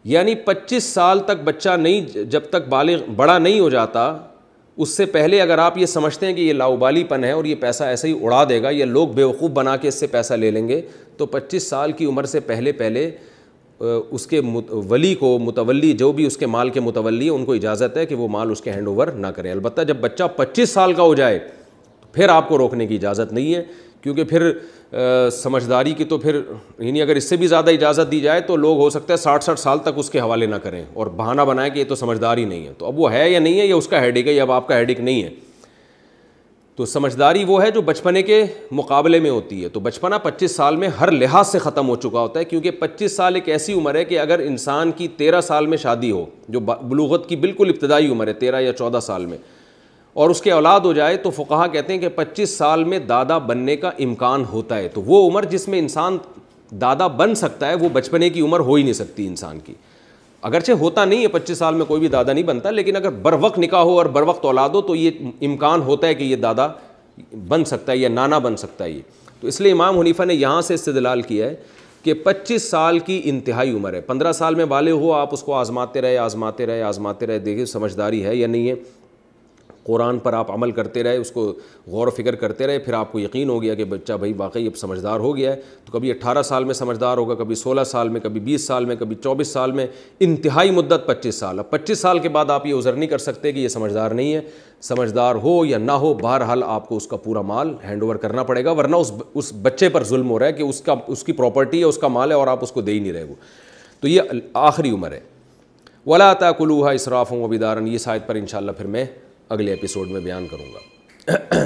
یعنی 25 سال تک بچہ نہیں, جب تک بالغ بڑا نہیں ہو جاتا, اس سے پہلے اگر آپ یہ سمجھتے ہیں کہ یہ لاؤبالی پن ہے اور یہ پیسہ ایسے ہی اڑا دے گا, یا لوگ بیوقوف بنا کے اس سے پیسہ لے لیں گے, تو 25 سال کی عمر سے پہلے اس کے ولی کو, متولی جو بھی اس کے مال کے متولی ہیں, ان کو اجازت ہے کہ وہ مال اس کے ہینڈ اوور نہ کریں. البتہ جب بچہ 25 سال کا ہو جائے پھر آپ کو روکنے کی اجازت نہیں ہے, کیونکہ پھر سمجھداری کی تو پھر یعنی اگر اس سے بھی زیادہ اجازت دی جائے تو لوگ ہو سکتا ہے 60 سال تک اس کے حوالے نہ کریں اور بہانہ بنائیں کہ یہ تو سمجھداری نہیں ہے. تو اب وہ ہے یا نہیں ہے، یہ اس کا ہیڈک ہے، یہ اب آپ کا ہیڈک نہیں ہے. تو سمجھداری وہ ہے جو بچپنے کے مقابلے میں ہوتی ہے. تو بچپنا 25 سال میں ہر لحاظ سے ختم ہو چکا ہوتا ہے، کیونکہ 25 سال ایک ایسی عمر ہے کہ اگر انسان کی 13 سال میں شادی ہو، جو بلوغت کی بالکل ابتدائی عمر ہے 13 یا 14 سال میں، اور اس کے اولاد ہو جائے تو فقہا کہتے ہیں کہ 25 سال میں دادا بننے کا امکان ہوتا ہے. تو وہ عمر جس میں انسان دادا بن سکتا ہے وہ بچپنے کی عمر ہو ہی نہیں سکتی انسان کی. اگرچہ ہوتا نہیں ہے 25 سال میں کوئی بھی دادا نہیں بنتا، لیکن اگر بر وقت نکاح ہو اور بر وقت اولاد ہو تو یہ امکان ہوتا ہے کہ یہ دادا بن سکتا ہے یا نانا بن سکتا ہے یہ. تو اس لیے امام حنیفہ نے یہاں سے استدلال کیا ہے کہ 25 سال کی انتہائی عمر ہے. 15 سال میں بالغ ہو، آپ اس کو آزماتے رہے دیکھیں سمجھداری ہے یا نہیں ہے. قرآن پر آپ عمل کرتے رہے، اس کو غور و فکر کرتے رہے، پھر آپ کو یقین ہو گیا کہ بچہ بھائی واقعی اب سمجھدار ہو گیا ہے. تو کبھی 18 سال میں سمجھدار ہوگا، کبھی 16 سال میں، کبھی 20 سال میں، کبھی 24 سال میں. انتہائی مدت 25 سال. اب 25 سال کے بعد آپ یہ عذر نہیں کر سکتے کہ یہ سمجھدار نہیں ہے. سمجھدار ہو یا نہ ہو، بہرحال آپ کو اس کا پورا مال ہینڈ اوور کرنا پڑے گا، ورنہ اس بچے پر ظلم ہو رہا ہے کہ اس کی پراپرٹی ہے، اس کا مال ہے، اور آپ اس کو دے ہی نہیں رہے. وہ تو یہ آخری عمر ہے. وَلَا تَأْكُلُوهَا إِسْرَافًا وَبِدَارًا. یہ آیت پر انشاءاللہ پھر میں اگلے ایپیسوڈ میں بیان کروں گا.